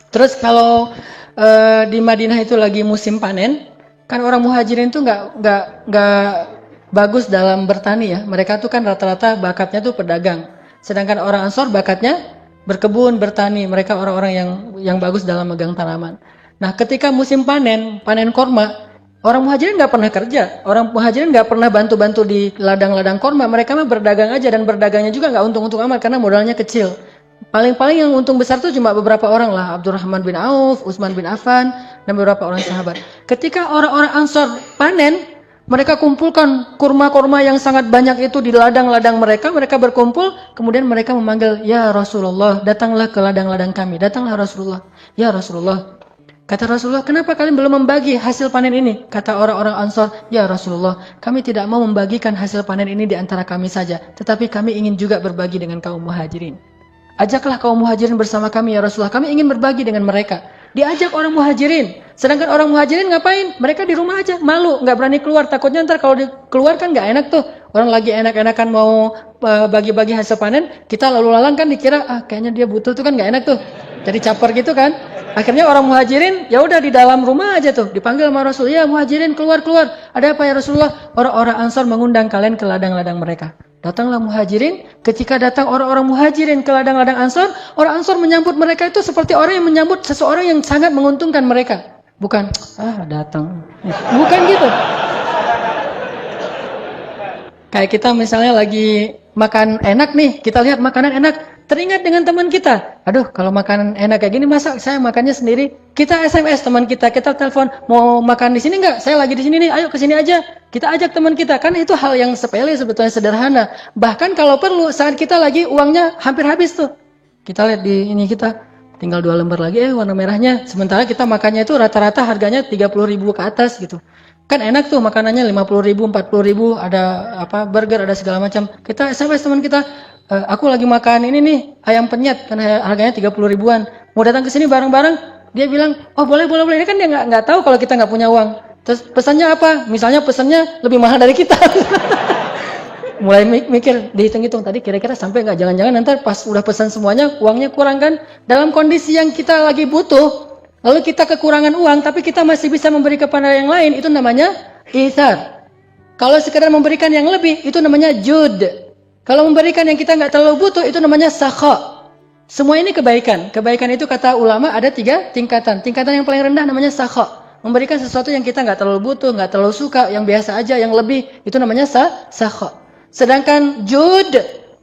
S1: Terus kalau di Madinah itu lagi musim panen, kan orang muhajirin itu nggak bagus dalam bertani ya. Mereka tuh kan rata-rata bakatnya tuh pedagang. Sedangkan orang Ansar bakatnya berkebun, bertani. Mereka orang-orang yang bagus dalam megang tanaman. Nah, ketika musim panen korma, orang muhajirin nggak pernah kerja. Orang muhajirin nggak pernah bantu-bantu di ladang-ladang korma. Mereka mah berdagang aja, dan berdagangnya juga nggak untung-untung amat karena modalnya kecil. Paling-paling yang untung besar tuh cuma beberapa orang lah. Abdurrahman bin Auf, Utsman bin Affan, dan beberapa orang sahabat. Ketika orang-orang Ansor panen, mereka kumpulkan kurma-kurma yang sangat banyak itu di ladang-ladang mereka. Mereka berkumpul, kemudian mereka memanggil, "Ya Rasulullah, datanglah ke ladang-ladang kami." Datanglah Rasulullah. "Ya Rasulullah." Kata Rasulullah, "Kenapa kalian belum membagi hasil panen ini?" Kata orang-orang Ansor, "Ya Rasulullah, kami tidak mau membagikan hasil panen ini di antara kami saja, tetapi kami ingin juga berbagi dengan kaum muhajirin. Ajaklah kaum muhajirin bersama kami ya Rasulullah, kami ingin berbagi dengan mereka." Diajak orang muhajirin. Sedangkan orang muhajirin ngapain? Mereka di rumah aja, malu, nggak berani keluar. Takutnya ntar kalau keluar kan nggak enak tuh. Orang lagi enak-enakan mau bagi-bagi hasil panen, kita lalu lalang kan dikira, kayaknya dia butuh tuh kan nggak enak tuh. Jadi caper gitu kan. Akhirnya orang muhajirin, ya udah di dalam rumah aja tuh. Dipanggil sama Rasul, "Ya muhajirin, keluar-keluar. Ada apa ya Rasulullah?" Orang-orang Ansor mengundang kalian ke ladang-ladang mereka. Datanglah muhajirin. Ketika datang orang-orang muhajirin ke ladang-ladang Ansor, orang Ansor menyambut mereka itu seperti orang yang menyambut seseorang yang sangat menguntungkan mereka. Bukan, datang. Bukan gitu. Kayak kita misalnya lagi makan enak nih, kita lihat makanan enak, teringat dengan teman kita. Aduh, kalau makanan enak kayak gini masa saya makannya sendiri? Kita SMS teman kita telepon, "Mau makan di sini enggak? Saya lagi di sini nih, ayo ke sini aja." Kita ajak teman kita. Kan itu hal yang sepele sebetulnya, sederhana. Bahkan kalau perlu saat kita lagi uangnya hampir habis tuh. Kita lihat di ini kita tinggal 2 lembar lagi, warna merahnya. Sementara kita makannya itu rata-rata harganya 30.000 ke atas gitu. Kan enak tuh makanannya 50.000, 40.000, ada burger, ada segala macam. Kita SMS teman kita, "Aku lagi makan ini nih, ayam penyet, kan harganya 30 ribuan. Mau datang ke sini bareng-bareng?" Dia bilang, "Oh boleh. Ini kan dia nggak tahu kalau kita nggak punya uang. Terus pesannya apa? Misalnya pesannya lebih mahal dari kita." Mulai mikir, dihitung-hitung tadi kira-kira sampai nggak? Jangan-jangan nanti pas udah pesan semuanya uangnya kurang kan? Dalam kondisi yang kita lagi butuh, lalu kita kekurangan uang, tapi kita masih bisa memberi kepada yang lain, itu namanya itsar. Kalau sekedar memberikan yang lebih, itu namanya jud. Kalau memberikan yang kita nggak terlalu butuh, itu namanya sakha. Semua ini kebaikan. Kebaikan itu kata ulama ada 3 tingkatan. Tingkatan yang paling rendah namanya sakha. Memberikan sesuatu yang kita nggak terlalu butuh, nggak terlalu suka, yang biasa aja, yang lebih, itu namanya sakha. Sedangkan jud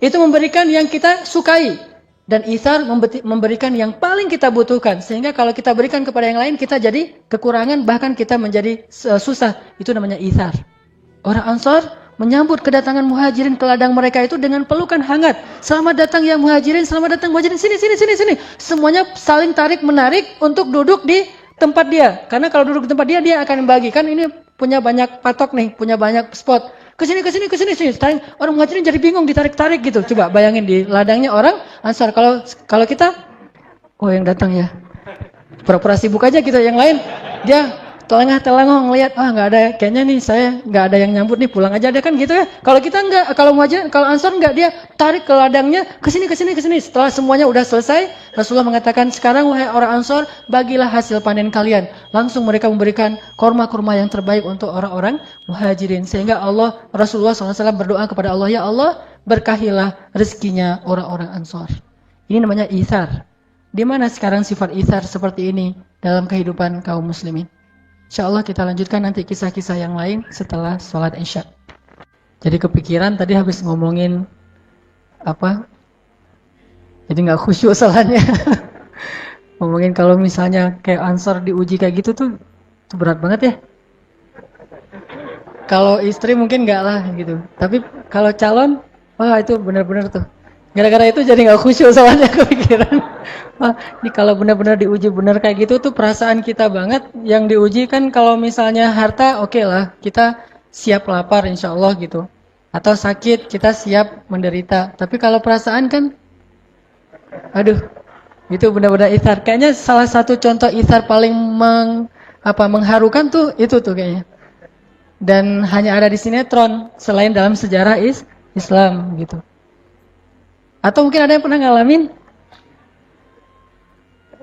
S1: itu memberikan yang kita sukai. Dan itsar memberikan yang paling kita butuhkan. Sehingga kalau kita berikan kepada yang lain, kita jadi kekurangan, bahkan kita menjadi susah. Itu namanya itsar. Orang Ansor menyambut kedatangan muhajirin ke ladang mereka itu dengan pelukan hangat. "Selamat datang ya muhajirin, selamat datang muhajirin, sini. Semuanya saling tarik menarik untuk duduk di tempat dia. Karena kalau duduk di tempat dia, dia akan membagikan. Ini punya banyak patok nih, punya banyak spot. Kesini. Orang muhajirin jadi bingung, ditarik-tarik gitu. Coba bayangin di ladangnya orang Ansar. Kalau kita, yang datang ya. Pura-pura sibuk aja gitu. Yang lain, dia telengah-telengah ngelihat, nggak ada, kayaknya nih saya nggak ada yang nyambut nih, pulang aja dia kan gitu ya. Kalau kita nggak, kalau muhajirin, kalau Ansar nggak, dia tarik ke ladangnya, kesini. Setelah semuanya udah selesai, Rasulullah mengatakan, "Sekarang wahai orang Ansar, bagilah hasil panen kalian." Langsung mereka memberikan kurma-kurma yang terbaik untuk orang-orang muhajirin. Sehingga Rasulullah SAW berdoa kepada Allah, "Ya Allah, berkahilah rezekinya orang-orang Ansar." Ini namanya itsar. Di mana sekarang sifat itsar seperti ini dalam kehidupan kaum muslimin? InsyaAllah kita lanjutkan nanti kisah-kisah yang lain setelah sholat Isya. Jadi kepikiran tadi habis ngomongin jadi nggak khusyuk salahnya. Ngomongin kalau misalnya kayak Ansor diuji kayak gitu tuh, itu berat banget ya. Kalau istri mungkin nggak lah gitu. Tapi kalau calon, itu benar-benar tuh. Gara-gara itu jadi nggak khusyuk salahnya kepikiran. Ini kalau benar-benar diuji benar kayak gitu tuh perasaan kita banget. Yang diuji kan kalau misalnya harta oke lah, kita siap lapar insya Allah gitu. Atau sakit kita siap menderita. Tapi kalau perasaan kan, itu benar-benar itsar. Kayaknya salah satu contoh itsar paling mengharukan tuh itu tuh kayaknya. Dan hanya ada di sinetron selain dalam sejarah Islam gitu. Atau mungkin ada yang pernah ngalamin?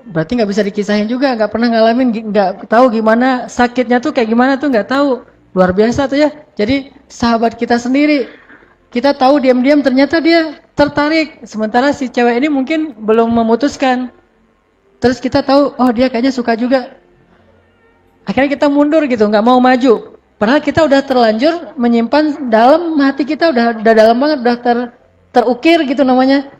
S1: Berarti nggak bisa dikisahin juga, nggak pernah ngalamin, nggak tahu gimana sakitnya tuh kayak gimana tuh nggak tahu. Luar biasa tuh ya. Jadi sahabat kita sendiri, kita tahu diam-diam ternyata dia tertarik. Sementara si cewek ini mungkin belum memutuskan. Terus kita tahu, dia kayaknya suka juga. Akhirnya kita mundur gitu, nggak mau maju. Padahal kita udah terlanjur menyimpan dalam hati kita, udah dalam banget, udah terukir gitu namanya.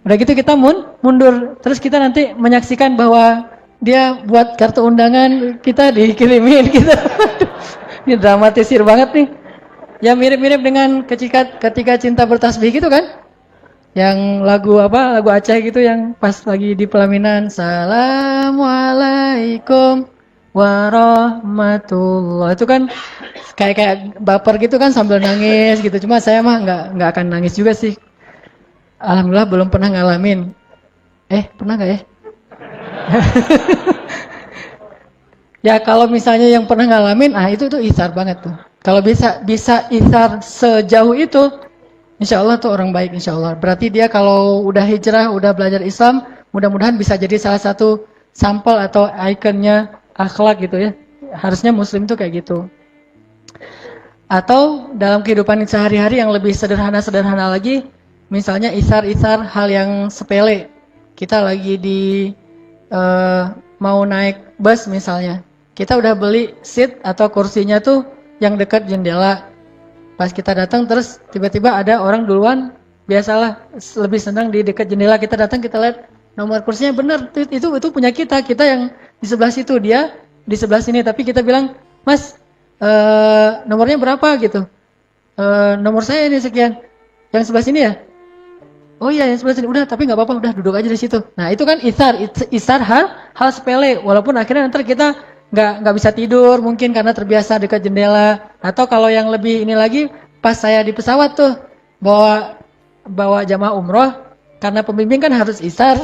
S1: Udah gitu kita mundur. Terus kita nanti menyaksikan bahwa dia buat kartu undangan, kita dikirimin gitu. Ini dramatisir banget nih. Ya mirip-mirip dengan ketika cinta bertasbih gitu kan? Yang lagu apa? Lagu Aceh gitu yang pas lagi di pelaminan. Assalamualaikum warahmatullah. Itu kan kayak baper gitu kan sambil nangis gitu. Cuma saya mah nggak akan nangis juga sih. Alhamdulillah belum pernah ngalamin. Pernah nggak ya? Ya kalau misalnya yang pernah ngalamin, itu tuh isar banget tuh. Kalau bisa isar sejauh itu, insya Allah tuh orang baik insya Allah. Berarti dia kalau udah hijrah, udah belajar Islam, mudah-mudahan bisa jadi salah satu sampel atau ikonnya akhlak gitu ya. Harusnya Muslim tuh kayak gitu. Atau dalam kehidupan sehari-hari yang lebih sederhana lagi, misalnya isar-isar hal yang sepele. Kita lagi mau naik bus misalnya. Kita udah beli seat atau kursinya tuh yang dekat jendela. Pas kita datang terus tiba-tiba ada orang duluan, biasalah lebih senang di dekat jendela. Kita datang kita lihat nomor kursinya benar itu punya kita yang di sebelah situ, dia di sebelah sini, tapi kita bilang, "Mas, nomornya berapa?" gitu. Nomor saya ini sekian. Yang sebelah sini ya? Oh iya, yang sebelah sini. Udah, tapi nggak apa-apa, udah duduk aja di situ. Nah, itu kan isar hal sepele, walaupun akhirnya nanti kita nggak bisa tidur mungkin karena terbiasa dekat jendela. Atau kalau yang lebih ini lagi, pas saya di pesawat tuh bawa jamaah umroh, karena pembimbing kan harus isar.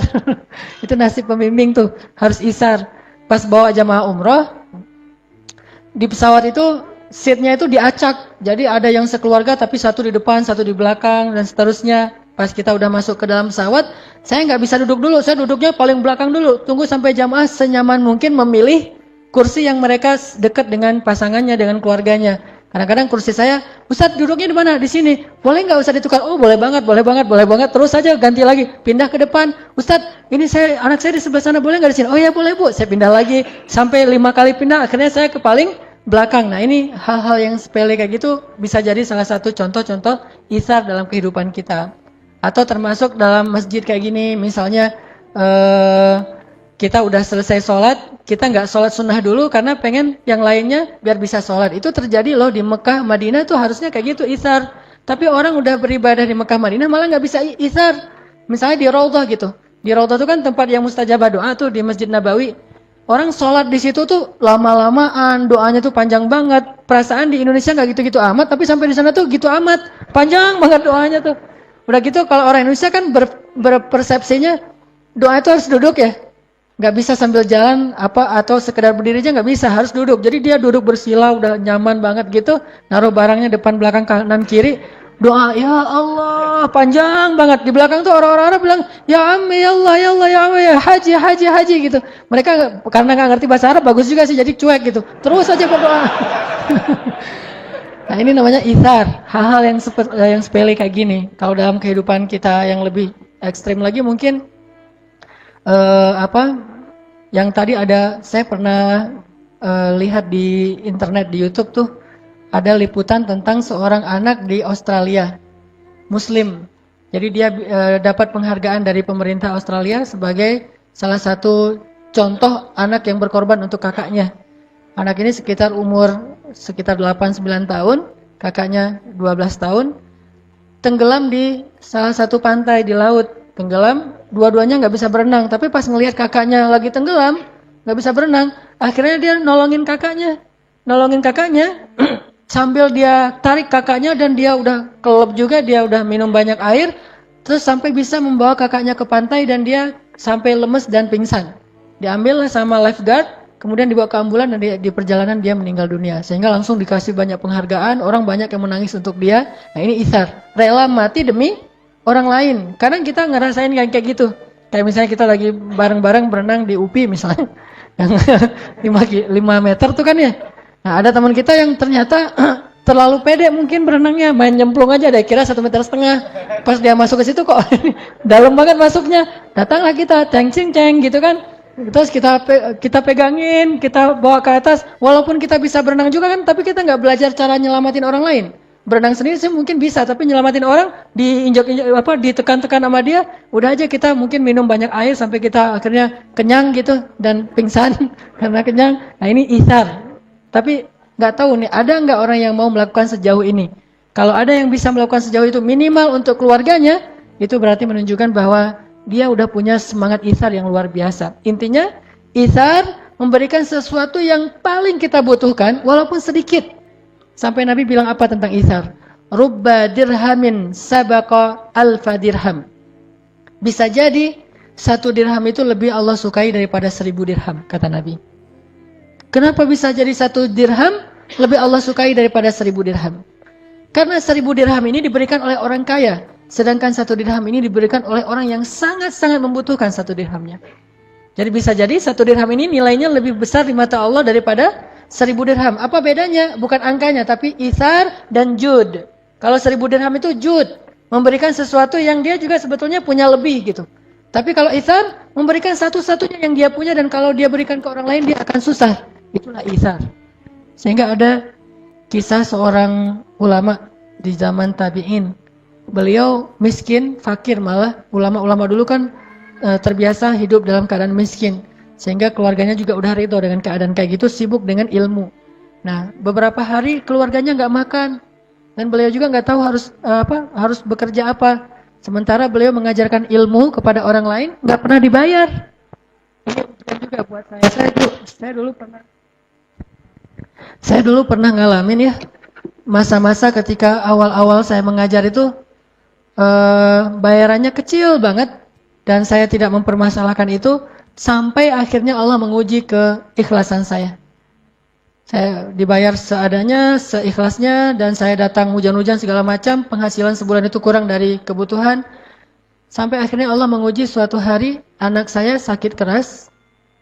S1: Itu nasib pembimbing tuh, harus isar. Pas bawa jamaah umroh di pesawat itu seatnya itu diacak, jadi ada yang sekeluarga tapi satu di depan, satu di belakang dan seterusnya. Pas kita udah masuk ke dalam pesawat, saya nggak bisa duduk dulu, saya duduknya paling belakang dulu. Tunggu sampai jamaah senyaman mungkin memilih kursi yang mereka dekat dengan pasangannya, dengan keluarganya. Kadang-kadang kursi saya, "Ustadz duduknya di mana?" "Di sini." "Boleh nggak Ustadz ditukar?" "Oh boleh banget, boleh banget, boleh banget." Terus saja ganti lagi, pindah ke depan. "Ustadz, ini anak saya di sebelah sana, boleh nggak di sini?" "Oh ya boleh Bu." Saya pindah lagi, sampai 5 kali pindah, akhirnya saya ke paling belakang. Nah ini hal-hal yang sepele kayak gitu bisa jadi salah satu contoh-contoh isar dalam kehidupan kita. Atau termasuk dalam masjid kayak gini, misalnya kita udah selesai sholat, kita nggak sholat sunnah dulu karena pengen yang lainnya biar bisa sholat. Itu terjadi loh di Mekah, Madinah tuh harusnya kayak gitu isar. Tapi orang udah beribadah di Mekah, Madinah malah nggak bisa isar. Misalnya di Raudhah gitu. Di Raudhah tuh kan tempat yang mustajabah doa tuh di Masjid Nabawi. Orang sholat di situ tuh lama-lamaan, doanya tuh panjang banget. Perasaan di Indonesia nggak gitu-gitu amat, tapi sampai di sana tuh gitu amat, panjang banget doanya tuh. Udah gitu kalau orang Indonesia kan berpersepsinya doa itu harus duduk ya. Nggak bisa sambil jalan atau sekedar berdiri aja nggak bisa, harus duduk. Jadi dia duduk bersila udah nyaman banget gitu, naruh barangnya depan belakang kanan kiri, doa ya Allah panjang banget. Di belakang tuh orang-orang bilang ya Ammi ya Allah ya Allah ya Ammi ya haji gitu. Mereka karena nggak ngerti bahasa Arab bagus juga sih, jadi cuek gitu. Terus aja berdoa. Nah ini namanya ithar, hal-hal yang sepele kayak gini. Kalau dalam kehidupan kita yang lebih ekstrim lagi mungkin yang tadi saya pernah lihat di internet, di YouTube tuh ada liputan tentang seorang anak di Australia, Muslim. Jadi dia dapat penghargaan dari pemerintah Australia sebagai salah satu contoh anak yang berkorban untuk kakaknya. Anak ini umur sekitar 8-9 tahun, kakaknya 12 tahun, tenggelam di salah satu pantai di laut. Tenggelam, dua-duanya nggak bisa berenang, tapi pas ngelihat kakaknya lagi tenggelam, nggak bisa berenang, akhirnya dia nolongin kakaknya, sambil dia tarik kakaknya dan dia udah kelep juga, dia udah minum banyak air, terus sampai bisa membawa kakaknya ke pantai dan dia sampai lemes dan pingsan. Diambil sama lifeguard, kemudian dibawa ke ambulan dan di perjalanan dia meninggal dunia, sehingga langsung dikasih banyak penghargaan, orang banyak yang menangis untuk dia. Nah ini ithar, rela mati demi orang lain. Kadang kita ngerasain kayak gitu. Kayak misalnya kita lagi bareng-bareng berenang di UPI misalnya. Yang 5 meter tuh kan ya. Nah ada teman kita yang ternyata terlalu pede mungkin berenangnya. Main nyemplung aja deh, kira 1,5 meter. Pas dia masuk ke situ kok dalam banget masuknya. Datanglah kita, ceng gitu kan. Terus kita pegangin, kita bawa ke atas. Walaupun kita bisa berenang juga kan, tapi kita nggak belajar cara nyelamatin orang lain. berenang sendiri sih mungkin bisa, tapi nyelamatin orang diinjak-injak ditekan-tekan sama dia, udah aja kita mungkin minum banyak air sampai kita akhirnya kenyang gitu dan pingsan karena kenyang. Nah ini itsar. Tapi nggak tahu nih, ada nggak orang yang mau melakukan sejauh ini? Kalau ada yang bisa melakukan sejauh itu minimal untuk keluarganya, itu berarti menunjukkan bahwa dia udah punya semangat itsar yang luar biasa. Intinya itsar memberikan sesuatu yang paling kita butuhkan walaupun sedikit. Sampai Nabi bilang apa tentang itsar? Rubba dirhamin sabaqa alfa dirham. Bisa jadi 1 dirham itu lebih Allah sukai daripada 1000 dirham, kata Nabi. Kenapa bisa jadi 1 dirham lebih Allah sukai daripada 1000 dirham? Karena 1000 dirham ini diberikan oleh orang kaya, sedangkan 1 dirham ini diberikan oleh orang yang sangat-sangat membutuhkan 1 dirhamnya. Jadi bisa jadi 1 dirham ini nilainya lebih besar di mata Allah daripada 1000 dirham. Apa bedanya? Bukan angkanya, tapi itsar dan jud. Kalau 1000 dirham itu jud, memberikan sesuatu yang dia juga sebetulnya punya lebih gitu. Tapi kalau itsar, memberikan satu-satunya yang dia punya dan kalau dia berikan ke orang lain dia akan susah. Itulah itsar. Sehingga ada kisah seorang ulama di zaman tabi'in. Beliau miskin, fakir malah. Ulama-ulama dulu kan terbiasa hidup dalam keadaan miskin. Sehingga keluarganya juga udah ridho dengan keadaan kayak gitu, sibuk dengan ilmu. Nah, beberapa hari keluarganya nggak makan. Dan beliau juga nggak tahu harus bekerja apa. Sementara beliau mengajarkan ilmu kepada orang lain, nggak pernah dibayar. Ini ujian juga buat saya. Saya dulu pernah ngalamin ya, masa-masa ketika awal-awal saya mengajar itu, bayarannya kecil banget. Dan saya tidak mempermasalahkan itu, sampai akhirnya Allah menguji keikhlasan saya. Saya dibayar seadanya, seikhlasnya, dan saya datang hujan-hujan segala macam, penghasilan sebulan itu kurang dari kebutuhan. Sampai akhirnya Allah menguji suatu hari, anak saya sakit keras.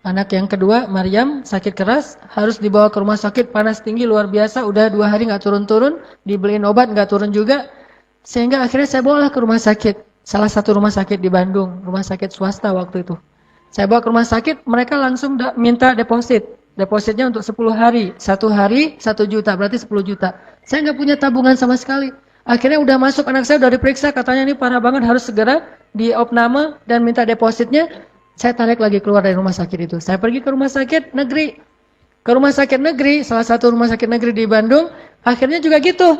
S1: Anak yang kedua, Maryam, sakit keras, harus dibawa ke rumah sakit, panas tinggi luar biasa, udah 2 hari nggak turun-turun, dibeliin obat nggak turun juga. Sehingga akhirnya saya bawalah ke rumah sakit, salah satu rumah sakit di Bandung, rumah sakit swasta waktu itu. Saya bawa ke rumah sakit, mereka langsung minta deposit. Depositnya untuk 10 hari. 1 hari 1 juta, berarti 10 juta. Saya nggak punya tabungan sama sekali. Akhirnya udah masuk, anak saya udah diperiksa, katanya ini parah banget, harus segera diopname dan minta depositnya. Saya tarik lagi keluar dari rumah sakit itu. Saya pergi ke rumah sakit negeri. Ke rumah sakit negeri, salah satu rumah sakit negeri di Bandung. Akhirnya juga gitu.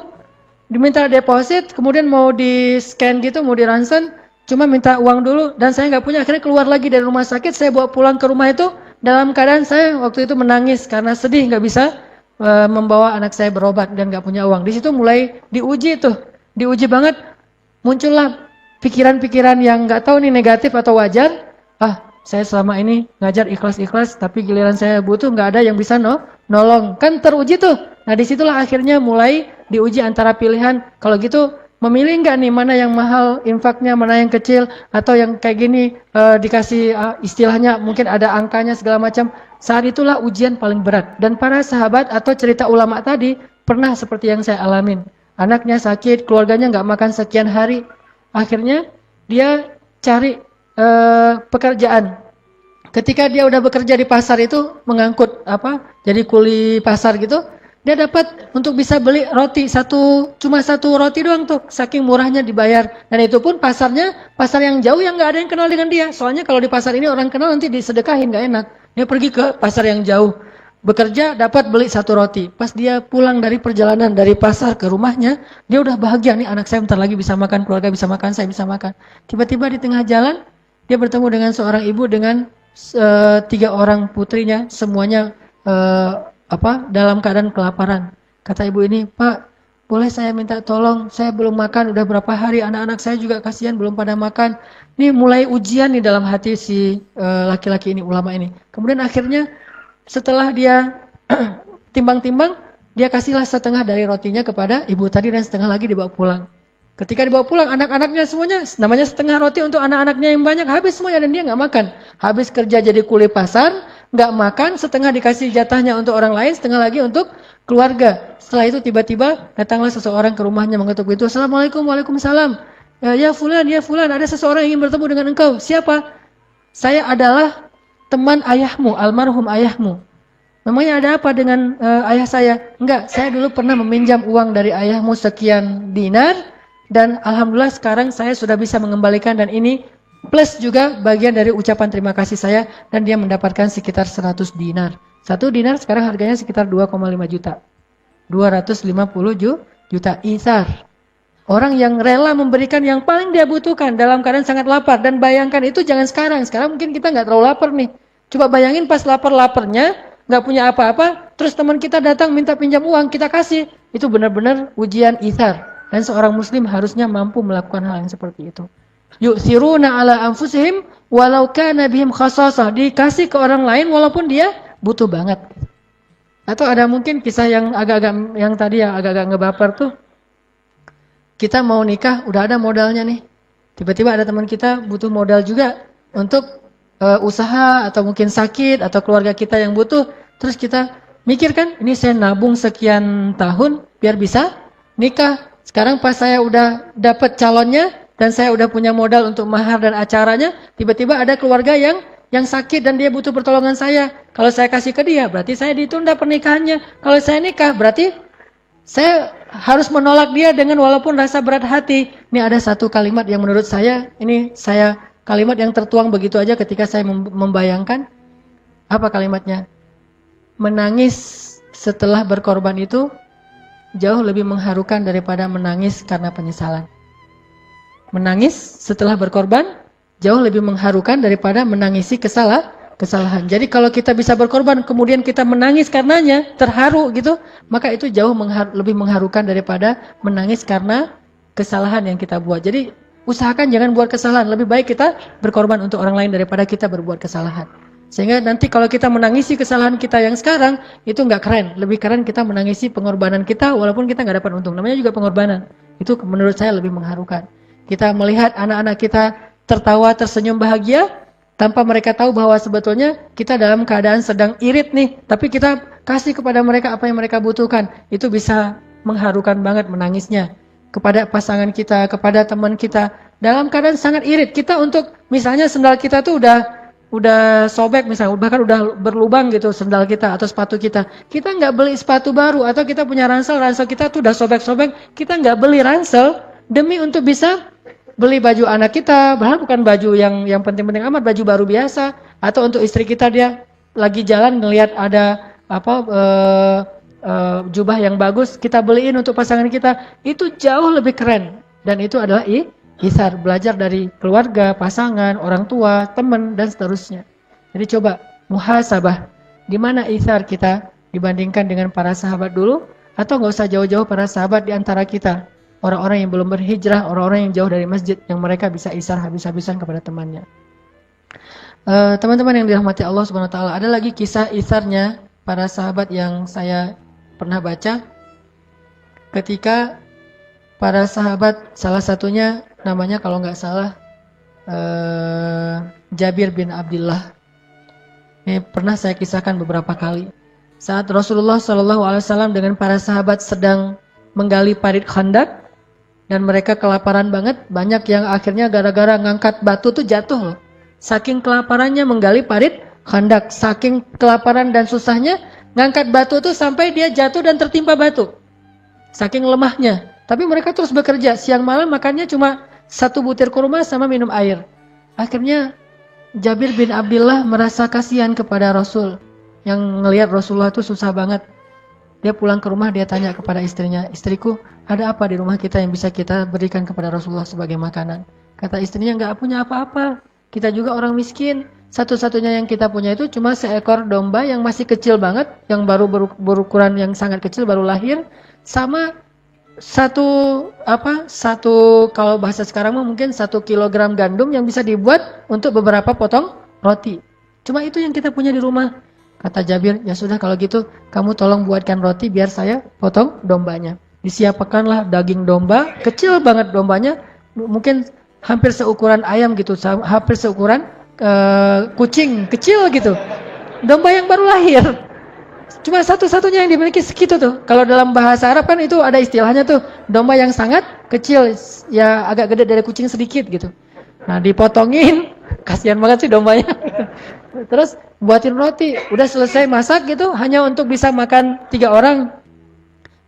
S1: Diminta deposit, kemudian mau di-scan gitu, mau di-ronsen. Cuma minta uang dulu dan saya nggak punya, akhirnya keluar lagi dari rumah sakit, saya bawa pulang ke rumah itu dalam keadaan saya waktu itu menangis karena sedih nggak bisa membawa anak saya berobat dan nggak punya uang. Di situ mulai diuji banget, muncullah pikiran-pikiran yang nggak tahu nih negatif atau wajar. Saya selama ini ngajar ikhlas-ikhlas, tapi giliran saya butuh nggak ada yang bisa nolong, kan teruji tuh. Nah disitulah akhirnya mulai diuji antara pilihan, kalau gitu memilih nggak nih mana yang mahal infaknya, mana yang kecil, atau yang kayak gini dikasih istilahnya mungkin ada angkanya segala macam. Saat itulah ujian paling berat. Dan para sahabat atau cerita ulama tadi pernah seperti yang saya alamin. Anaknya sakit, keluarganya nggak makan sekian hari. Akhirnya dia cari pekerjaan. Ketika dia udah bekerja di pasar itu mengangkut jadi kuli pasar gitu. Dia dapat untuk bisa beli roti cuma satu roti doang tuh, saking murahnya dibayar. Dan itu pun pasarnya pasar yang jauh yang nggak ada yang kenal dengan dia. Soalnya kalau di pasar ini orang kenal nanti disedekahin, nggak enak. Dia pergi ke pasar yang jauh, bekerja dapat beli 1 roti. Pas dia pulang dari perjalanan dari pasar ke rumahnya, dia udah bahagia nih, anak saya bentar lagi bisa makan, keluarga bisa makan, saya bisa makan. Tiba-tiba di tengah jalan dia bertemu dengan seorang ibu dengan 3 orang putrinya, semuanya dalam keadaan kelaparan. Kata ibu ini, Pak, boleh saya minta tolong? Saya belum makan, udah berapa hari, anak-anak saya juga kasihan belum pada makan. Ini mulai ujian nih dalam hati si laki-laki ini, ulama ini. Kemudian akhirnya setelah dia timbang-timbang, dia kasihlah setengah dari rotinya kepada ibu tadi dan setengah lagi dibawa pulang. Ketika dibawa pulang, anak-anaknya semuanya, namanya setengah roti untuk anak-anaknya yang banyak, habis semuanya dan dia nggak makan. Habis kerja jadi kuli pasar, nggak makan, setengah dikasih jatahnya untuk orang lain, setengah lagi untuk keluarga. Setelah itu tiba-tiba datanglah seseorang ke rumahnya mengetuk pintu. Assalamualaikum, waalaikumsalam. Ya fulan, ada seseorang yang ingin bertemu dengan engkau. Siapa? Saya adalah teman ayahmu, almarhum ayahmu. Memangnya ada apa dengan ayah saya? Enggak, saya dulu pernah meminjam uang dari ayahmu sekian dinar, dan alhamdulillah sekarang saya sudah bisa mengembalikan, dan ini plus juga bagian dari ucapan terima kasih saya, dan dia mendapatkan sekitar 100 dinar. 1 dinar sekarang harganya sekitar 2,5 juta. 250 juta isar. Orang yang rela memberikan yang paling dia butuhkan dalam keadaan sangat lapar. Dan bayangkan itu jangan sekarang. Sekarang mungkin kita nggak terlalu lapar nih. Coba bayangin pas lapar-laparnya, nggak punya apa-apa, terus teman kita datang minta pinjam uang, kita kasih. Itu benar-benar ujian itsar. Dan seorang muslim harusnya mampu melakukan hal yang seperti itu. Yu'thiruna ala anfusihim walau kana bihim khasasah. Dikasih ke orang lain walaupun dia butuh banget. Atau ada mungkin kisah yang agak-agak, yang tadi yang agak-agak ngebaper tuh. Kita mau nikah, udah ada modalnya nih. Tiba-tiba ada teman kita butuh modal juga untuk usaha, atau mungkin sakit, atau keluarga kita yang butuh. Terus kita mikir kan, ini saya nabung sekian tahun biar bisa nikah. Sekarang pas saya udah dapat calonnya, dan saya udah punya modal untuk mahar dan acaranya, tiba-tiba ada keluarga yang sakit dan dia butuh pertolongan saya. Kalau saya kasih ke dia, berarti saya ditunda pernikahannya. Kalau saya nikah, berarti saya harus menolak dia dengan walaupun rasa berat hati. Ini ada satu kalimat yang menurut saya, kalimat yang tertuang begitu aja ketika saya membayangkan. Apa kalimatnya? Menangis setelah berkorban itu jauh lebih mengharukan daripada menangis karena penyesalan. Menangis setelah berkorban jauh lebih mengharukan daripada menangisi kesalahan. Jadi kalau kita bisa berkorban, kemudian kita menangis karenanya, terharu gitu, maka itu jauh lebih mengharukan daripada menangis karena kesalahan yang kita buat. Jadi usahakan jangan buat kesalahan. Lebih baik kita berkorban untuk orang lain daripada kita berbuat kesalahan. Sehingga nanti kalau kita menangisi kesalahan kita yang sekarang, itu nggak keren. Lebih keren kita menangisi pengorbanan kita walaupun kita nggak dapat untung. Namanya juga pengorbanan. Itu menurut saya lebih mengharukan. Kita melihat anak-anak kita tertawa, tersenyum bahagia, tanpa mereka tahu bahwa sebetulnya kita dalam keadaan sedang irit nih. Tapi kita kasih kepada mereka apa yang mereka butuhkan. Itu bisa mengharukan banget menangisnya. Kepada pasangan kita, kepada teman kita. Dalam keadaan sangat irit. Kita untuk, misalnya sendal kita tuh udah sobek misalnya. Bahkan udah berlubang gitu sendal kita atau sepatu kita. Kita nggak beli sepatu baru. Atau kita punya ransel kita tuh udah sobek-sobek. Kita nggak beli ransel demi untuk bisa beli baju anak kita, bahkan bukan baju yang penting-penting amat, baju baru biasa. Atau untuk istri kita, dia lagi jalan ngelihat ada jubah yang bagus, kita beliin untuk pasangan kita. Itu jauh lebih keren. Dan itu adalah itsar, belajar dari keluarga, pasangan, orang tua, teman, dan seterusnya. Jadi coba muhasabah, di mana itsar kita dibandingkan dengan para sahabat dulu, atau nggak usah jauh-jauh para sahabat di antara kita. Orang-orang yang belum berhijrah, orang-orang yang jauh dari masjid, yang mereka bisa itsar habis-habisan kepada temannya. Teman-teman yang dirahmati Allah Subhanahu Wa Taala, ada lagi kisah itsarnya para sahabat yang saya pernah baca. Ketika para sahabat, salah satunya namanya kalau nggak salah Jabir bin Abdullah. Ini pernah saya kisahkan beberapa kali. Saat Rasulullah SAW dengan para sahabat sedang menggali parit Khandak, dan mereka kelaparan banget, banyak yang akhirnya gara-gara ngangkat batu tuh jatuh loh. Saking kelaparannya menggali parit Khandak, saking kelaparan dan susahnya ngangkat batu tuh sampai dia jatuh dan tertimpa batu. Saking lemahnya. Tapi mereka terus bekerja, siang malam makannya cuma 1 butir kurma sama minum air. Akhirnya Jabir bin Abdullah merasa kasihan kepada Rasul, yang ngelihat Rasulullah tuh susah banget. Dia pulang ke rumah, dia tanya kepada istrinya, istriku, ada apa di rumah kita yang bisa kita berikan kepada Rasulullah sebagai makanan? Kata istrinya, nggak punya apa-apa. Kita juga orang miskin. Satu-satunya yang kita punya itu cuma seekor domba yang masih kecil banget, yang baru berukuran yang sangat kecil, baru lahir, sama satu kalau bahasa sekarang mungkin 1 kilogram gandum yang bisa dibuat untuk beberapa potong roti. Cuma itu yang kita punya di rumah. Kata Jabir, ya sudah kalau gitu kamu tolong buatkan roti biar saya potong dombanya. Disiapkanlah daging domba, kecil banget dombanya, mungkin hampir seukuran ayam gitu, hampir seukuran kucing, kecil gitu. Domba yang baru lahir. Cuma satu-satunya yang dimiliki segitu tuh. Kalau dalam bahasa Arab kan itu ada istilahnya tuh, domba yang sangat kecil, ya agak gede dari kucing sedikit gitu. Nah dipotongin, kasihan banget sih dombanya. Terus buatin roti, udah selesai masak gitu, hanya untuk bisa makan 3 orang.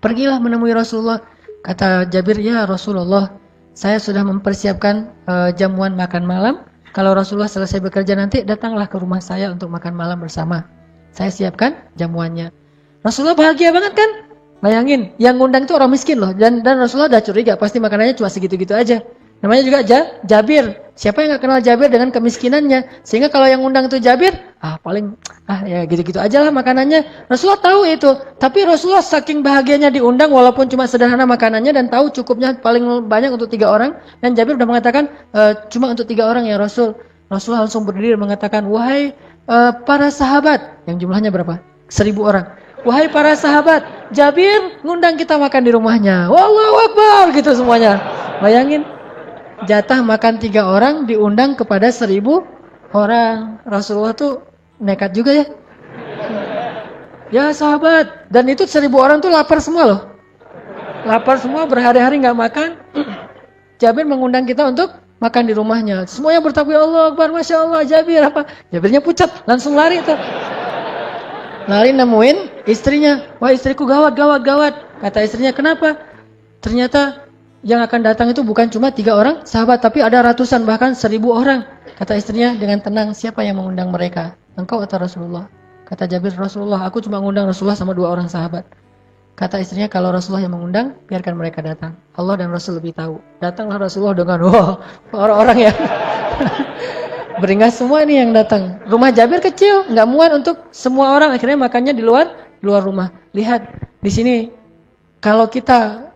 S1: Pergilah menemui Rasulullah. Kata Jabir, ya Rasulullah, saya sudah mempersiapkan jamuan makan malam. Kalau Rasulullah selesai bekerja nanti, datanglah ke rumah saya untuk makan malam bersama. Saya siapkan jamuannya. Rasulullah bahagia banget kan? Bayangin, yang ngundang itu orang miskin loh. Dan Rasulullah udah curiga, pasti makanannya cuma segitu-gitu aja. Namanya juga Jabir. Siapa yang gak kenal Jabir dengan kemiskinannya? Sehingga kalau yang undang itu Jabir, paling ya gitu-gitu aja lah makanannya. Rasulullah tahu itu. Tapi Rasulullah saking bahagianya diundang walaupun cuma sederhana makanannya dan tahu cukupnya paling banyak untuk 3 orang. Dan Jabir udah mengatakan cuma untuk 3 orang ya Rasul. Rasulullah langsung berdiri mengatakan, wahai para sahabat, yang jumlahnya berapa? 1000 orang. Wahai para sahabat, Jabir ngundang kita makan di rumahnya. Wallahu Akbar gitu semuanya. Bayangin, jatah makan 3 orang diundang kepada 1000 orang. Rasulullah tuh nekat juga ya. Ya sahabat, dan itu 1000 orang tuh lapar semua loh. Lapar semua, berhari-hari gak makan. Jabir mengundang kita untuk makan di rumahnya. Semuanya bertakbir Allah Akbar, Masya Allah, Jabir apa? Jabirnya pucat, langsung lari tuh. Lari nemuin istrinya. Wah istriku gawat. Kata istrinya, kenapa? Ternyata yang akan datang itu bukan cuma 3 orang sahabat, tapi ada ratusan bahkan 1000 orang. Kata istrinya dengan tenang, siapa yang mengundang mereka? Engkau atau Rasulullah? Kata Jabir, Rasulullah, aku cuma mengundang Rasulullah sama 2 orang sahabat. Kata istrinya, kalau Rasulullah yang mengundang, biarkan mereka datang. Allah dan Rasul lebih tahu. Datanglah Rasulullah dengan orang-orang yang beringas semua ini yang datang. Rumah Jabir kecil, nggak muat untuk semua orang. Akhirnya makannya di luar rumah. Lihat di sini, kalau kita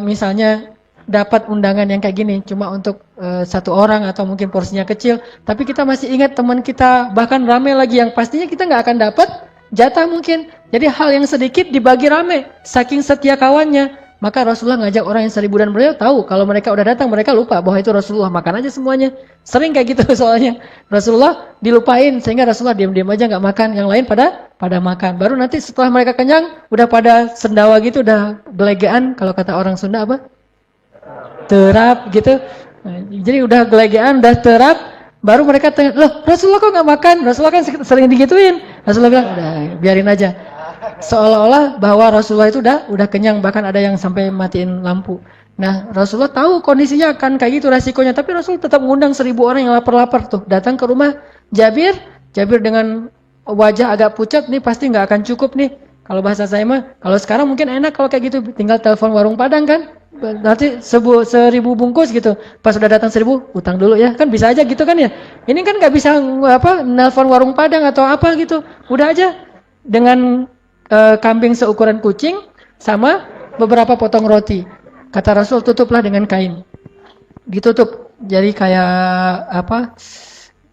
S1: misalnya dapat undangan yang kayak gini cuma untuk 1 orang atau mungkin porsinya kecil, tapi kita masih ingat teman kita bahkan rame lagi yang pastinya kita nggak akan dapat jatah mungkin. Jadi hal yang sedikit dibagi rame, saking setia kawannya. Maka Rasulullah ngajak orang yang 1000 dan beliau tahu kalau mereka udah datang, mereka lupa bahwa itu Rasulullah, makan aja semuanya. Sering kayak gitu soalnya. Rasulullah dilupain sehingga Rasulullah diam-diam aja nggak makan, yang lain pada makan. Baru nanti setelah mereka kenyang, udah pada sendawa gitu, udah gelegean, kalau kata orang Sunda apa? Terap gitu. Jadi udah gelegean, udah terap, baru mereka tanya, loh Rasulullah kok nggak makan? Rasulullah kan sering digituin. Rasulullah bilang, udah biarin aja. Seolah-olah bahwa Rasulullah itu udah kenyang, bahkan ada yang sampai matiin lampu. Nah, Rasulullah tahu kondisinya akan kayak gitu resikonya, tapi Rasul tetap mengundang 1000 orang yang lapar-lapar tuh datang ke rumah Jabir. Jabir dengan wajah agak pucat, nih pasti nggak akan cukup nih. Kalau bahasa saya mah, kalau sekarang mungkin enak kalau kayak gitu, tinggal telepon warung Padang kan, nanti 1000 bungkus gitu. Pas udah datang 1000, utang dulu ya, kan bisa aja gitu kan ya. Ini kan nggak bisa nelpon warung Padang atau apa gitu, udah aja dengan kambing seukuran kucing sama beberapa potong roti. Kata Rasul, tutuplah dengan kain. Ditutup. Jadi kayak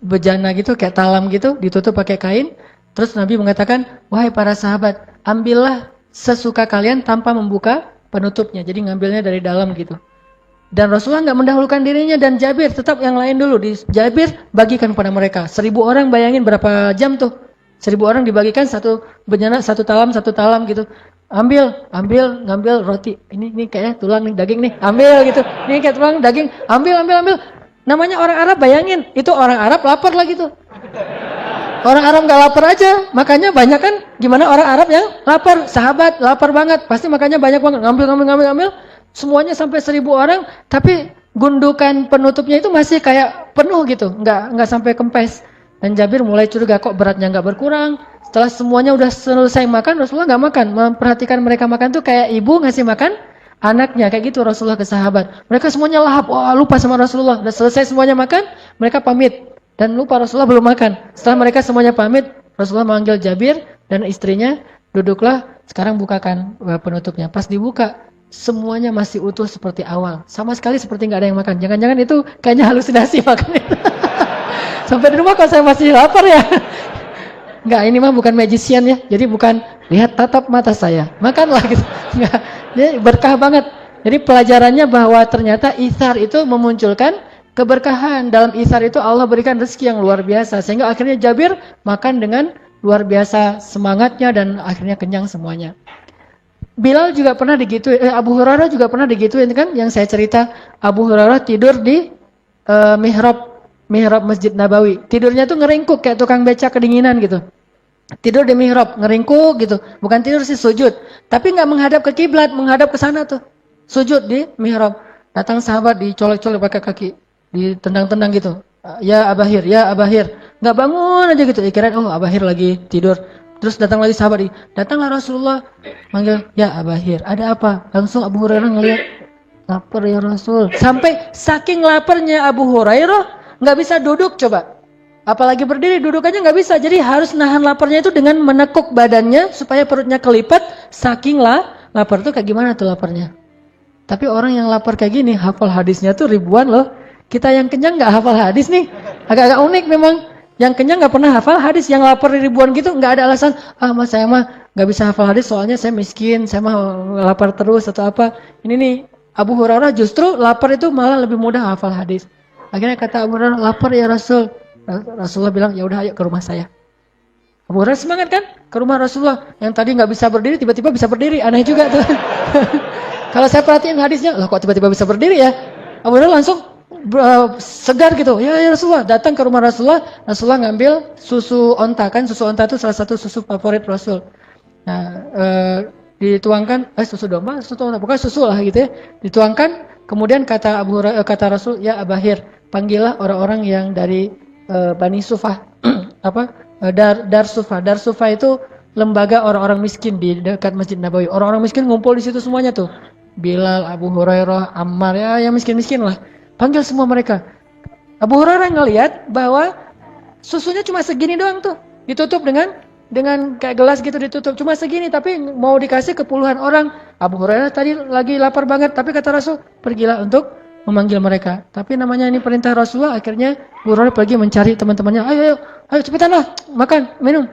S1: bejana gitu, kayak talam gitu, ditutup pakai kain. Terus Nabi mengatakan, wahai para sahabat, ambillah sesuka kalian tanpa membuka penutupnya. Jadi ngambilnya dari dalam gitu. Dan Rasulullah nggak mendahulukan dirinya dan Jabir, tetap yang lain dulu. Jabir bagikan pada mereka. 1000 orang, bayangin berapa jam tuh. 1000 orang dibagikan satu benyana, satu talam gitu. Ngambil roti. Ini kayaknya tulang nih, daging nih. Ambil gitu. Ini kayak tulang, daging. Ambil. Namanya orang Arab, bayangin. Itu orang Arab lapar lah gitu. Orang Arab gak lapar aja. Makanya banyak kan gimana orang Arab yang lapar. Sahabat lapar banget. Pasti makanya banyak banget. Ngambil. Semuanya sampai 1000 orang. Tapi gundukan penutupnya itu masih kayak penuh gitu. Nggak sampai kempes. Dan Jabir mulai curiga, kok beratnya nggak berkurang. Setelah semuanya udah selesai makan, Rasulullah nggak makan. Memperhatikan mereka makan tuh kayak ibu ngasih makan anaknya. Kayak gitu Rasulullah ke sahabat. Mereka semuanya lahap, wah lupa sama Rasulullah. Udah selesai semuanya makan, mereka pamit. Dan lupa Rasulullah belum makan. Setelah mereka semuanya pamit, Rasulullah memanggil Jabir dan istrinya, duduklah, sekarang bukakan penutupnya. Pas dibuka, semuanya masih utuh seperti awal. Sama sekali seperti nggak ada yang makan. Jangan-jangan itu kayaknya halusinasi makannya. Sampai di rumah kalau saya masih lapar ya. Enggak, ini mah bukan magician ya. Jadi bukan lihat tatap mata saya, makanlah gitu. Enggak. Jadi berkah banget. Jadi pelajarannya bahwa ternyata itsar itu memunculkan keberkahan. Dalam itsar itu Allah berikan rezeki yang luar biasa. Sehingga akhirnya Jabir makan dengan luar biasa semangatnya dan akhirnya kenyang semuanya. Bilal juga pernah digituin, Abu Hurairah juga pernah digituin kan, yang saya cerita. Abu Hurairah tidur di mihrab mihrab Masjid Nabawi. Tidurnya tuh ngeringkuk kayak tukang beca kedinginan gitu. Tidur di mihrab, ngeringkuk gitu. Bukan tidur sih, sujud. Tapi nggak menghadap ke kiblat, menghadap ke sana tuh. Sujud di mihrab. Datang sahabat dicolek-colek pakai kaki, ditendang-tendang gitu. Ya Abahir, ya Abahir. Nggak bangun aja gitu. Kirain oh Abahir lagi tidur. Terus datang lagi sahabat, datanglah Rasulullah. Manggil, ya Abahir, ada apa? Langsung Abu Hurairah ngeliat, lapar ya Rasul. Sampai saking laparnya Abu Hurairah, nggak bisa duduk coba. Apalagi berdiri, duduk aja nggak bisa. Jadi harus nahan laparnya itu dengan menekuk badannya supaya perutnya kelipat. Saking lapar tuh kayak gimana tuh laparnya. Tapi orang yang lapar kayak gini, hafal hadisnya tuh ribuan loh. Kita yang kenyang nggak hafal hadis nih. Agak-agak unik memang. Yang kenyang nggak pernah hafal hadis, yang lapar ribuan gitu nggak ada alasan. Mas saya mah nggak bisa hafal hadis soalnya saya miskin, saya mah lapar terus atau apa. Ini nih Abu Hurairah justru lapar itu malah lebih mudah hafal hadis. Akhirnya kata Abu Hurairah, lapar ya Rasul. Rasulullah bilang, ya udah ayo ke rumah saya. Abu Hurairah semangat kan? Ke rumah Rasulullah. Yang tadi nggak bisa berdiri, tiba-tiba bisa berdiri. Aneh juga tuh. Kalau saya perhatiin hadisnya, lah kok tiba-tiba bisa berdiri ya? Abu Hurairah langsung segar gitu. Ya Rasulullah, datang ke rumah Rasulullah. Rasulullah ngambil susu onta, kan susu onta itu salah satu susu favorit Rasul. Nah, dituangkan susu domba, susu onta, bukan susu lah gitu ya. Dituangkan, kemudian kata kata Rasul, ya Abahir, panggillah orang-orang yang dari Bani Sufah. Dar Sufah. Dar Sufah itu lembaga orang-orang miskin di dekat Masjid Nabawi. Orang-orang miskin ngumpul di situ semuanya tuh. Bilal, Abu Hurairah, Ammar, ya yang miskin-miskin lah. Panggil semua mereka. Abu Hurairah ngelihat bahwa susunya cuma segini doang tuh. Ditutup dengan kayak gelas gitu ditutup. Cuma segini tapi mau dikasih ke puluhan orang. Abu Hurairah tadi lagi lapar banget. Tapi kata Rasul, pergilah untuk memanggil mereka. Tapi namanya ini perintah Rasulullah. Akhirnya Abu Hurairah pergi mencari teman-temannya. Ayo cepetan lah. Makan, minum.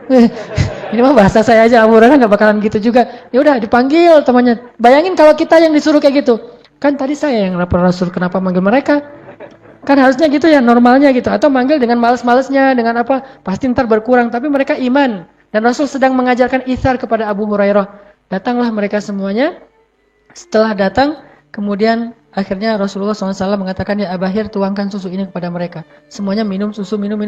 S1: Ini mah bahasa saya aja. Abu Hurairah gak bakalan gitu juga. Ya udah dipanggil temannya. Bayangin kalau kita yang disuruh kayak gitu. Kan tadi saya yang lapor Rasul, kenapa manggil mereka? Kan harusnya gitu ya, normalnya gitu. Atau manggil dengan males-malesnya, dengan apa, pasti ntar berkurang. Tapi mereka iman. Dan Rasul sedang mengajarkan itsar kepada Abu Hurairah. Datanglah mereka semuanya. Setelah datang, kemudian akhirnya Rasulullah SAW mengatakan, ya Abahir, tuangkan susu ini kepada mereka. Semuanya minum susu, minum.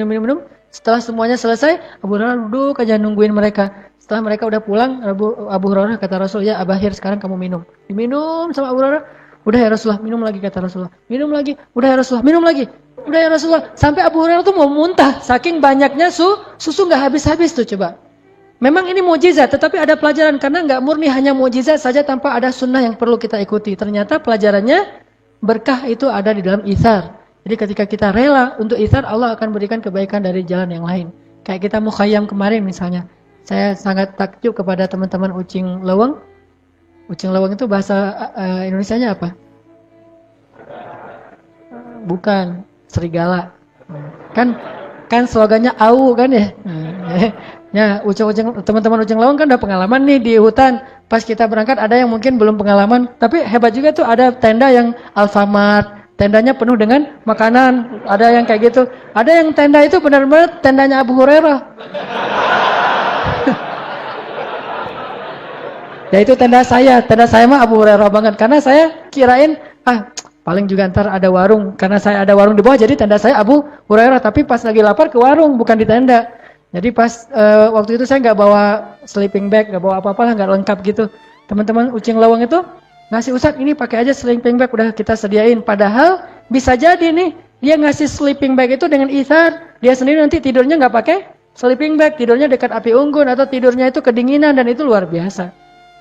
S1: Setelah semuanya selesai, Abu Hurairah duduk aja nungguin mereka. Setelah mereka udah pulang, Abu Hurairah kata Rasul, ya Abahir, sekarang kamu minum. Diminum sama Abu Hurairah. Udah ya Rasulullah, minum lagi kata Rasulullah. Minum lagi. Udah ya Rasulullah, minum lagi. Udah ya Rasulullah. Sampai Abu Hurairah tuh mau muntah. Saking banyaknya susu nggak habis-habis tuh coba. Memang ini mukjizat, tetapi ada pelajaran. Karena nggak murni hanya mukjizat saja tanpa ada sunnah yang perlu kita ikuti. Ternyata pelajarannya berkah itu ada di dalam itsar. Jadi ketika kita rela untuk itsar, Allah akan berikan kebaikan dari jalan yang lain. Kayak kita mukhayyam kemarin misalnya. Saya sangat takjub kepada teman-teman Ucing Leweng. Ucing leweng itu bahasa Indonesianya apa? Bukan, serigala. Kan slogannya au kan ya? Ya, teman-teman ucing leweng kan udah pengalaman nih di hutan. Pas kita berangkat ada yang mungkin belum pengalaman, tapi hebat juga tuh ada tenda yang Alfamart, tendanya penuh dengan makanan, ada yang kayak gitu. Ada yang tenda itu benar-benar tendanya Abu Hurairah. Ya itu tenda saya mah Abu Hurairah banget. Karena saya kirain, paling juga ntar ada warung. Karena saya ada warung di bawah, jadi tenda saya Abu Hurairah. Tapi pas lagi lapar ke warung, bukan di tenda. Jadi pas waktu itu saya nggak bawa sleeping bag, nggak bawa apa-apa lah, nggak lengkap gitu. Teman-teman Ucing Leweng itu ngasih, Ustaz ini pakai aja sleeping bag, udah kita sediain. Padahal bisa jadi nih, dia ngasih sleeping bag itu dengan itsar. Dia sendiri nanti tidurnya nggak pakai sleeping bag, tidurnya dekat api unggun atau tidurnya itu kedinginan, dan itu luar biasa.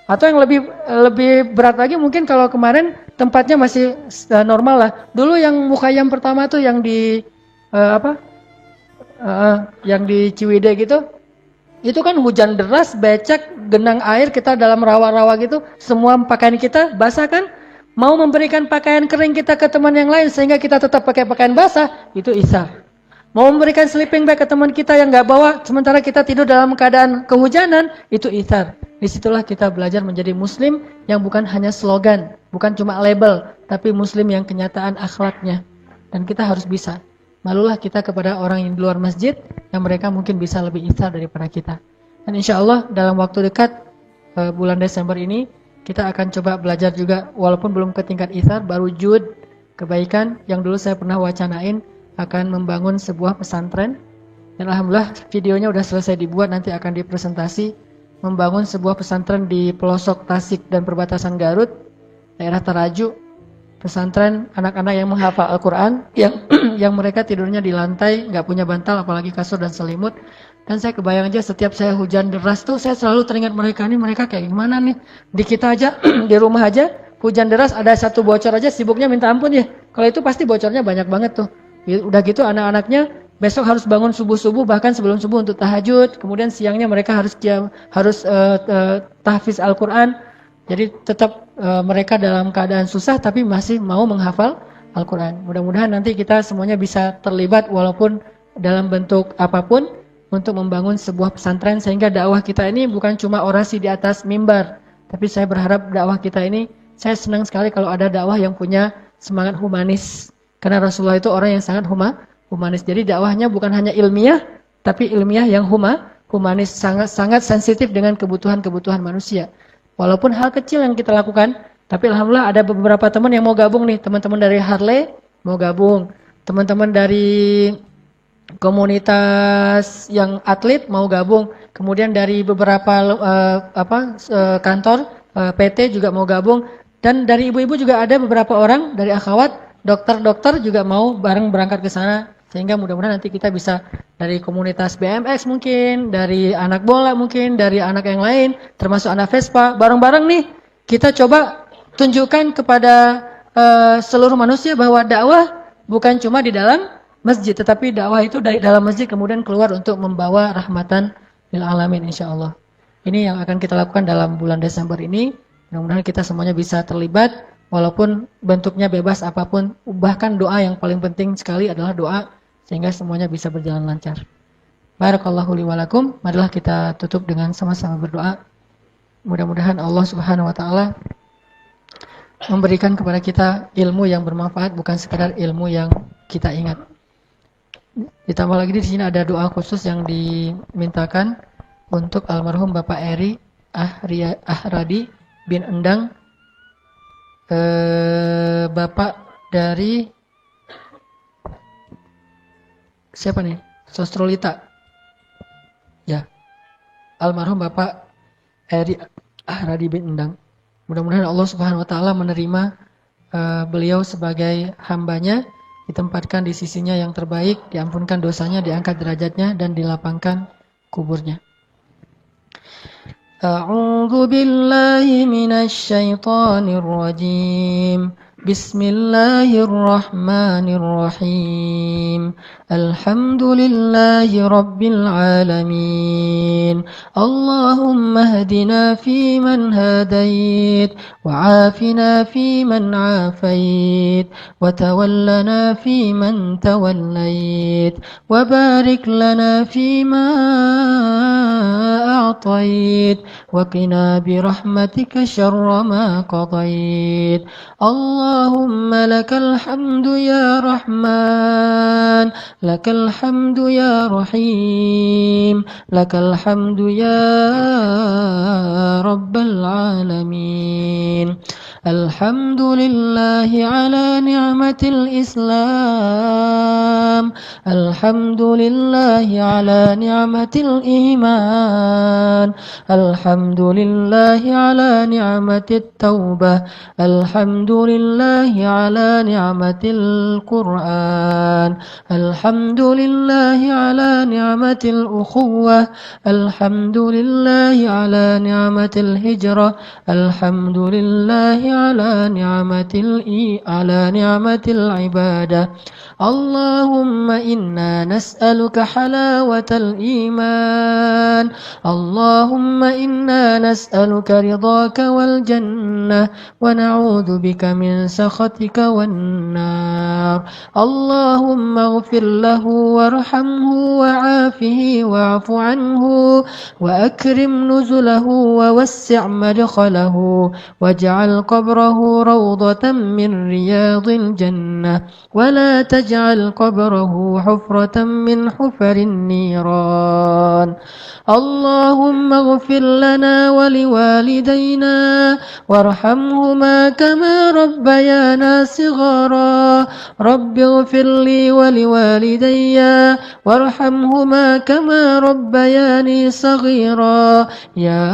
S1: Atau yang lebih berat lagi mungkin kalau kemarin tempatnya masih normal lah. Dulu yang mukhayyam pertama tuh yang di yang di Ciwidey gitu. Itu kan hujan deras, becek, genang air, kita dalam rawa-rawa gitu, semua pakaian kita basah kan? Mau memberikan pakaian kering kita ke teman yang lain sehingga kita tetap pakai pakaian basah, itu itsar. Mau memberikan sleeping bag ke teman kita yang nggak bawa, sementara kita tidur dalam keadaan kehujanan, itu itsar. Disitulah kita belajar menjadi muslim yang bukan hanya slogan, bukan cuma label, tapi muslim yang kenyataan akhlaknya. Dan kita harus bisa. Malulah kita kepada orang yang di luar masjid, yang mereka mungkin bisa lebih itsar daripada kita. Dan insya Allah dalam waktu dekat, bulan Desember ini, kita akan coba belajar juga, walaupun belum ke tingkat itsar, baru jud, kebaikan, yang dulu saya pernah wacanain, akan membangun sebuah pesantren. Dan alhamdulillah videonya udah selesai dibuat, nanti akan dipresentasi. Membangun sebuah pesantren di pelosok Tasik dan perbatasan Garut, daerah Taraju. Pesantren anak-anak yang menghafal Al-Quran, yang mereka tidurnya di lantai, nggak punya bantal, apalagi kasur dan selimut. Dan saya kebayang aja setiap saya hujan deras tuh, saya selalu teringat mereka kayak gimana nih. Di kita aja, di rumah aja, hujan deras ada satu bocor aja, sibuknya minta ampun ya. Kalau itu pasti bocornya banyak banget tuh. Udah gitu anak-anaknya besok harus bangun subuh-subuh, bahkan sebelum subuh untuk tahajud. Kemudian siangnya mereka harus tahfiz Al-Quran. Jadi tetap mereka dalam keadaan susah tapi masih mau menghafal Al-Quran. Mudah-mudahan nanti kita semuanya bisa terlibat walaupun dalam bentuk apapun untuk membangun sebuah pesantren, sehingga dakwah kita ini bukan cuma orasi di atas mimbar. Tapi saya berharap dakwah kita ini, saya senang sekali kalau ada dakwah yang punya semangat humanis. Karena Rasulullah itu orang yang sangat humanis. Jadi dakwahnya bukan hanya ilmiah, tapi ilmiah yang humanis, sangat sensitif dengan kebutuhan-kebutuhan manusia. Walaupun hal kecil yang kita lakukan, tapi alhamdulillah ada beberapa teman yang mau gabung nih. Teman-teman dari Harley mau gabung. Teman-teman dari komunitas yang atlet mau gabung. Kemudian dari beberapa kantor PT juga mau gabung. Dan dari ibu-ibu juga ada beberapa orang dari akhwat, dokter-dokter juga mau bareng berangkat ke sana. Sehingga mudah-mudahan nanti kita bisa dari komunitas BMX mungkin, dari anak bola mungkin, dari anak yang lain, termasuk anak Vespa, bareng-bareng nih kita coba tunjukkan kepada seluruh manusia bahwa dakwah bukan cuma di dalam masjid, tetapi dakwah itu dari dalam masjid kemudian keluar untuk membawa rahmatan lil alamin insyaallah. Ini yang akan kita lakukan dalam bulan Desember ini. Mudah-mudahan kita semuanya bisa terlibat walaupun bentuknya bebas apapun, bahkan doa yang paling penting sekali adalah doa sehingga semuanya bisa berjalan lancar. Barakallahu li wa lakum. Marilah kita tutup dengan sama-sama berdoa. Mudah-mudahan Allah Subhanahu wa taala memberikan kepada kita ilmu yang bermanfaat, bukan sekadar ilmu yang kita ingat. Ditambah lagi di sini ada doa khusus yang dimintakan untuk almarhum Bapak Eri Ahradi bin Endang, Bapak dari siapa nih? Sostrolita. Ya. Almarhum Bapak Eri Ahradi bin Endang. Mudah-mudahan Allah Subhanahu wa taala menerima beliau sebagai hambanya, ditempatkan di sisinya yang terbaik, diampunkan dosanya, diangkat derajatnya dan dilapangkan kuburnya. A'udzu billahi minasy syaithanir rajim. Bismillahirrahmanirrahim. Alhamdulillahi rabbil alamin. Allahumma hdina fi man hadait, wa afina fi man afait, wa tawallana fi man tawallait, wa barik lana fi ma a'tait, wa qina bi rahmatika syarra ma qadait. اللهم لك الحمد يا رحمن، لك الحمد يا رحيم، لك الحمد يا رب العالمين. الحمد لله على نعمة الإسلام، الحمد لله على نعمة الإيمان، الحمد لله على نعمة التوبة، الحمد لله على نعمة القرآن، الحمد لله على نعمة الأخوة، الحمد لله على نعمة الهجرة، الحمد لله على نعمة العبادة. اللهم إنا نسألك حلاوة الإيمان، اللهم إنا نسألك رضاك والجنة، ونعوذ بك من سخطك والنار. اللهم اغفر له وارحمه وعافه واعف عنه وأكرم نزله ووسع مدخله واجعل قبره روضة من رياض الجنة ولا تجعل قبره حفرة من حفر النيران اللهم اغفر لنا ولوالدينا وارحمهما كما ربيانا صغارا رب اغفر لي ولوالدي وارحمهما كما ربياني صغيرا يا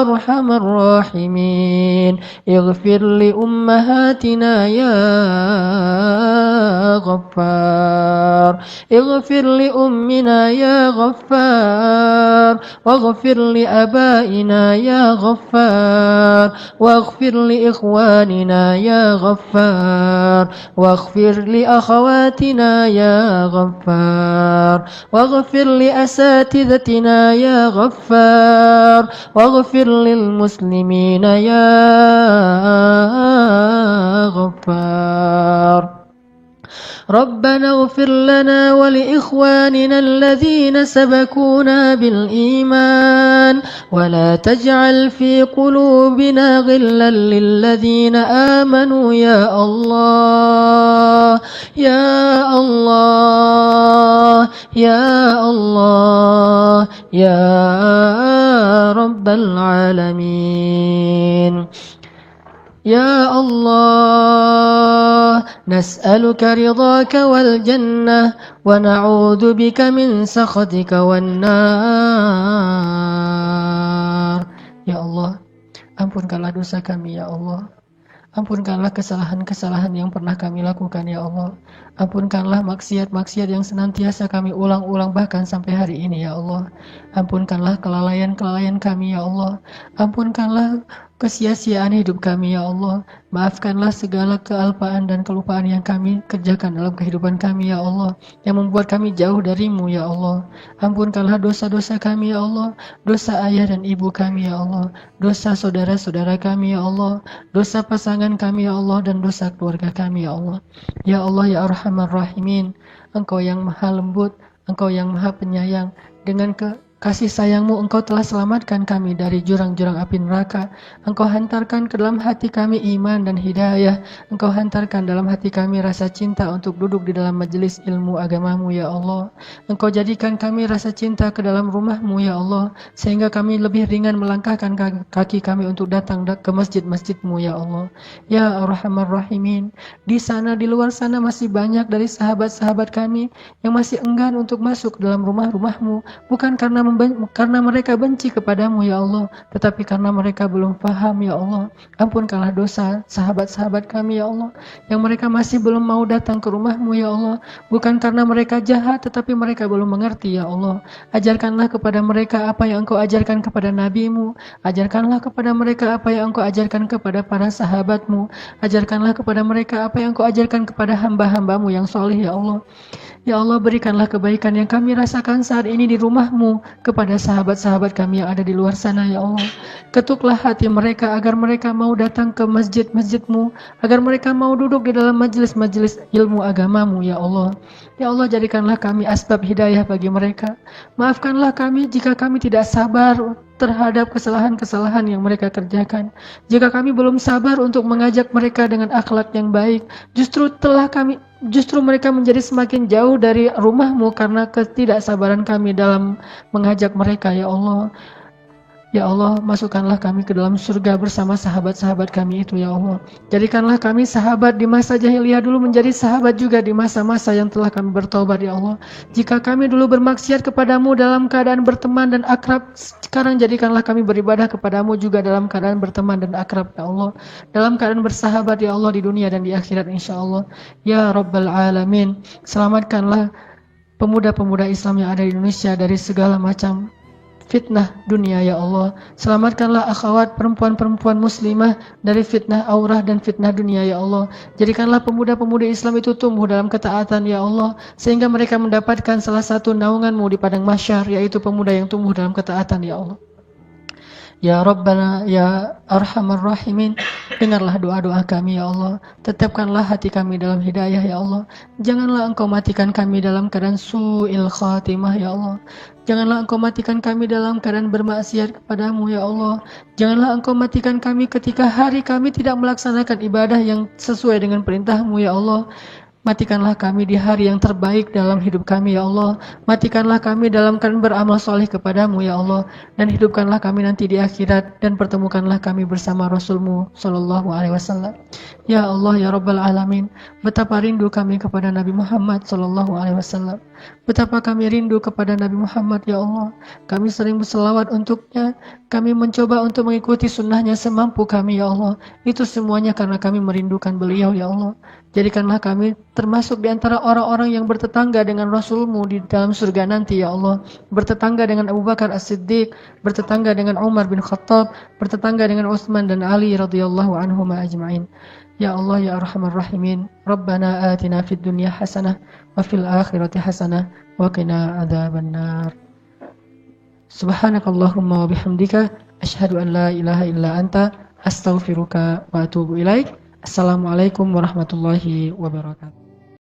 S1: أرحم الراحمين اغفر لأمهاتنا يا غفار اغفر لأمنا يا غفار واغفر لأبائنا يا غفار واغفر لإخواننا يا غفار واغفر لأخواتنا يا غفار واغفر لأساتذتنا يا غفار واغفر للمسلمين يا غفار ربنا اغفر لنا ولإخواننا الذين سبقونا بالإيمان ولا تجعل في قلوبنا غلا للذين آمنوا يا الله يا الله يا الله يا رب العالمين يا الله نسألك رضاك والجنة ونعوذ بك من سخطك والنار يا الله ampunkanlah dosa kami ya Allah. Ampunkanlah kesalahan-kesalahan yang pernah kami lakukan ya Allah. Ampunkanlah maksiat-maksiat yang senantiasa kami ulang-ulang bahkan sampai hari ini ya Allah. Ampunkanlah kelalaian-kelalaian kami ya Allah. Ampunkanlah kesia-siaan hidup kami ya Allah. Maafkanlah segala kealpaan dan kelupaan yang kami kerjakan dalam kehidupan kami ya Allah, yang membuat kami jauh darimu ya Allah. Ampunkanlah dosa-dosa kami ya Allah, dosa ayah dan ibu kami ya Allah, dosa saudara-saudara kami ya Allah, dosa pasangan kami ya Allah, dan dosa keluarga kami ya Allah. Ya Allah ya Arhamar Rahimin, Engkau yang maha lembut, Engkau yang maha penyayang. Dengan kasih sayangmu Engkau telah selamatkan kami dari jurang-jurang api neraka. Engkau hantarkan ke dalam hati kami iman dan hidayah. Engkau hantarkan dalam hati kami rasa cinta untuk duduk di dalam majelis ilmu agamamu ya Allah. Engkau jadikan kami rasa cinta ke dalam rumahmu ya Allah, sehingga kami lebih ringan melangkahkan kaki kami untuk datang ke masjid-masjidmu ya Allah. Ya Arhamar Rahimin, di sana di luar sana masih banyak dari sahabat-sahabat kami yang masih enggan untuk masuk ke dalam rumah-rumahmu, bukan karena mereka benci kepadamu ya Allah, tetapi karena mereka belum paham ya Allah. Ampunkanlah dosa sahabat-sahabat kami ya Allah, yang mereka masih belum mau datang ke rumahmu ya Allah, bukan karena mereka jahat, tetapi mereka belum mengerti ya Allah. Ajarkanlah kepada mereka apa yang Engkau ajarkan kepada nabimu. Ajarkanlah kepada mereka apa yang Engkau ajarkan kepada para sahabatmu. Ajarkanlah kepada mereka apa yang Engkau ajarkan kepada hamba-hambamu yang soleh ya Allah. Ya Allah, berikanlah kebaikan yang kami rasakan saat ini di rumahmu kepada sahabat-sahabat kami yang ada di luar sana ya Allah. Ketuklah hati mereka agar mereka mau datang ke masjid-masjidmu, agar mereka mau duduk di dalam majelis-majelis ilmu agamamu ya Allah. Ya Allah, jadikanlah kami asbab hidayah bagi mereka. Maafkanlah kami jika kami tidak sabar terhadap kesalahan-kesalahan yang mereka kerjakan. Jika kami belum sabar untuk mengajak mereka dengan akhlak yang baik, justru mereka menjadi semakin jauh dari rumahmu karena ketidaksabaran kami dalam mengajak mereka ya Allah. Ya Allah, masukkanlah kami ke dalam surga bersama sahabat-sahabat kami itu ya Allah. Jadikanlah kami sahabat di masa jahiliyah dulu menjadi sahabat juga di masa-masa yang telah kami bertobat ya Allah. Jika kami dulu bermaksiat kepadamu dalam keadaan berteman dan akrab, sekarang jadikanlah kami beribadah kepadamu juga dalam keadaan berteman dan akrab ya Allah. Dalam keadaan bersahabat ya Allah di dunia dan di akhirat insya Allah. Ya Rabbal Alamin, selamatkanlah pemuda-pemuda Islam yang ada di Indonesia dari segala macam fitnah dunia ya Allah. Selamatkanlah akhwat perempuan-perempuan muslimah dari fitnah aurah dan fitnah dunia ya Allah. Jadikanlah pemuda-pemuda Islam itu tumbuh dalam ketaatan ya Allah, sehingga mereka mendapatkan salah satu naunganmu di padang mahsyar, yaitu pemuda yang tumbuh dalam ketaatan ya Allah. Ya Rabbana ya Arhamar Rahimin, Dengarlah doa-doa kami ya Allah. Tetapkanlah hati kami dalam hidayah ya Allah. Janganlah Engkau matikan kami dalam keadaan su'il khatimah ya Allah. Janganlah Engkau matikan kami dalam keadaan bermaksiat kepadamu ya Allah. Janganlah Engkau matikan kami ketika hari kami tidak melaksanakan ibadah yang sesuai dengan perintah-Mu ya Allah. Matikanlah kami di hari yang terbaik dalam hidup kami ya Allah. Matikanlah kami dalam keadaan beramal soleh kepadamu ya Allah. Dan hidupkanlah kami nanti di akhirat. Dan pertemukanlah kami bersama Rasul-Mu Sallallahu Alaihi Wasallam. Ya Allah ya Rabbal Alamin. Betapa rindu kami kepada Nabi Muhammad Sallallahu Alaihi Wasallam. Betapa kami rindu kepada Nabi Muhammad ya Allah. Kami sering berselawat untuknya. Kami mencoba untuk mengikuti sunnahnya semampu kami ya Allah. Itu semuanya karena kami merindukan beliau ya Allah. Jadikanlah kami termasuk di antara orang-orang yang bertetangga dengan Rasul-Mu di dalam surga nanti ya Allah. Bertetangga dengan Abu Bakar As-Siddiq, bertetangga dengan Umar bin Khattab, bertetangga dengan Utsman dan Ali radhiyallahu anhum ajma'in. Ya Allah ya Arhamar Rahimin. Rabbana atina fid dunya hasanah wa fil akhirati hasanah wa qina adzabannar. Subhanakallahumma wa bihamdika asyhadu an la ilaha illa anta astaghfiruka wa atubu ilaik. Assalamualaikum warahmatullahi wabarakatuh.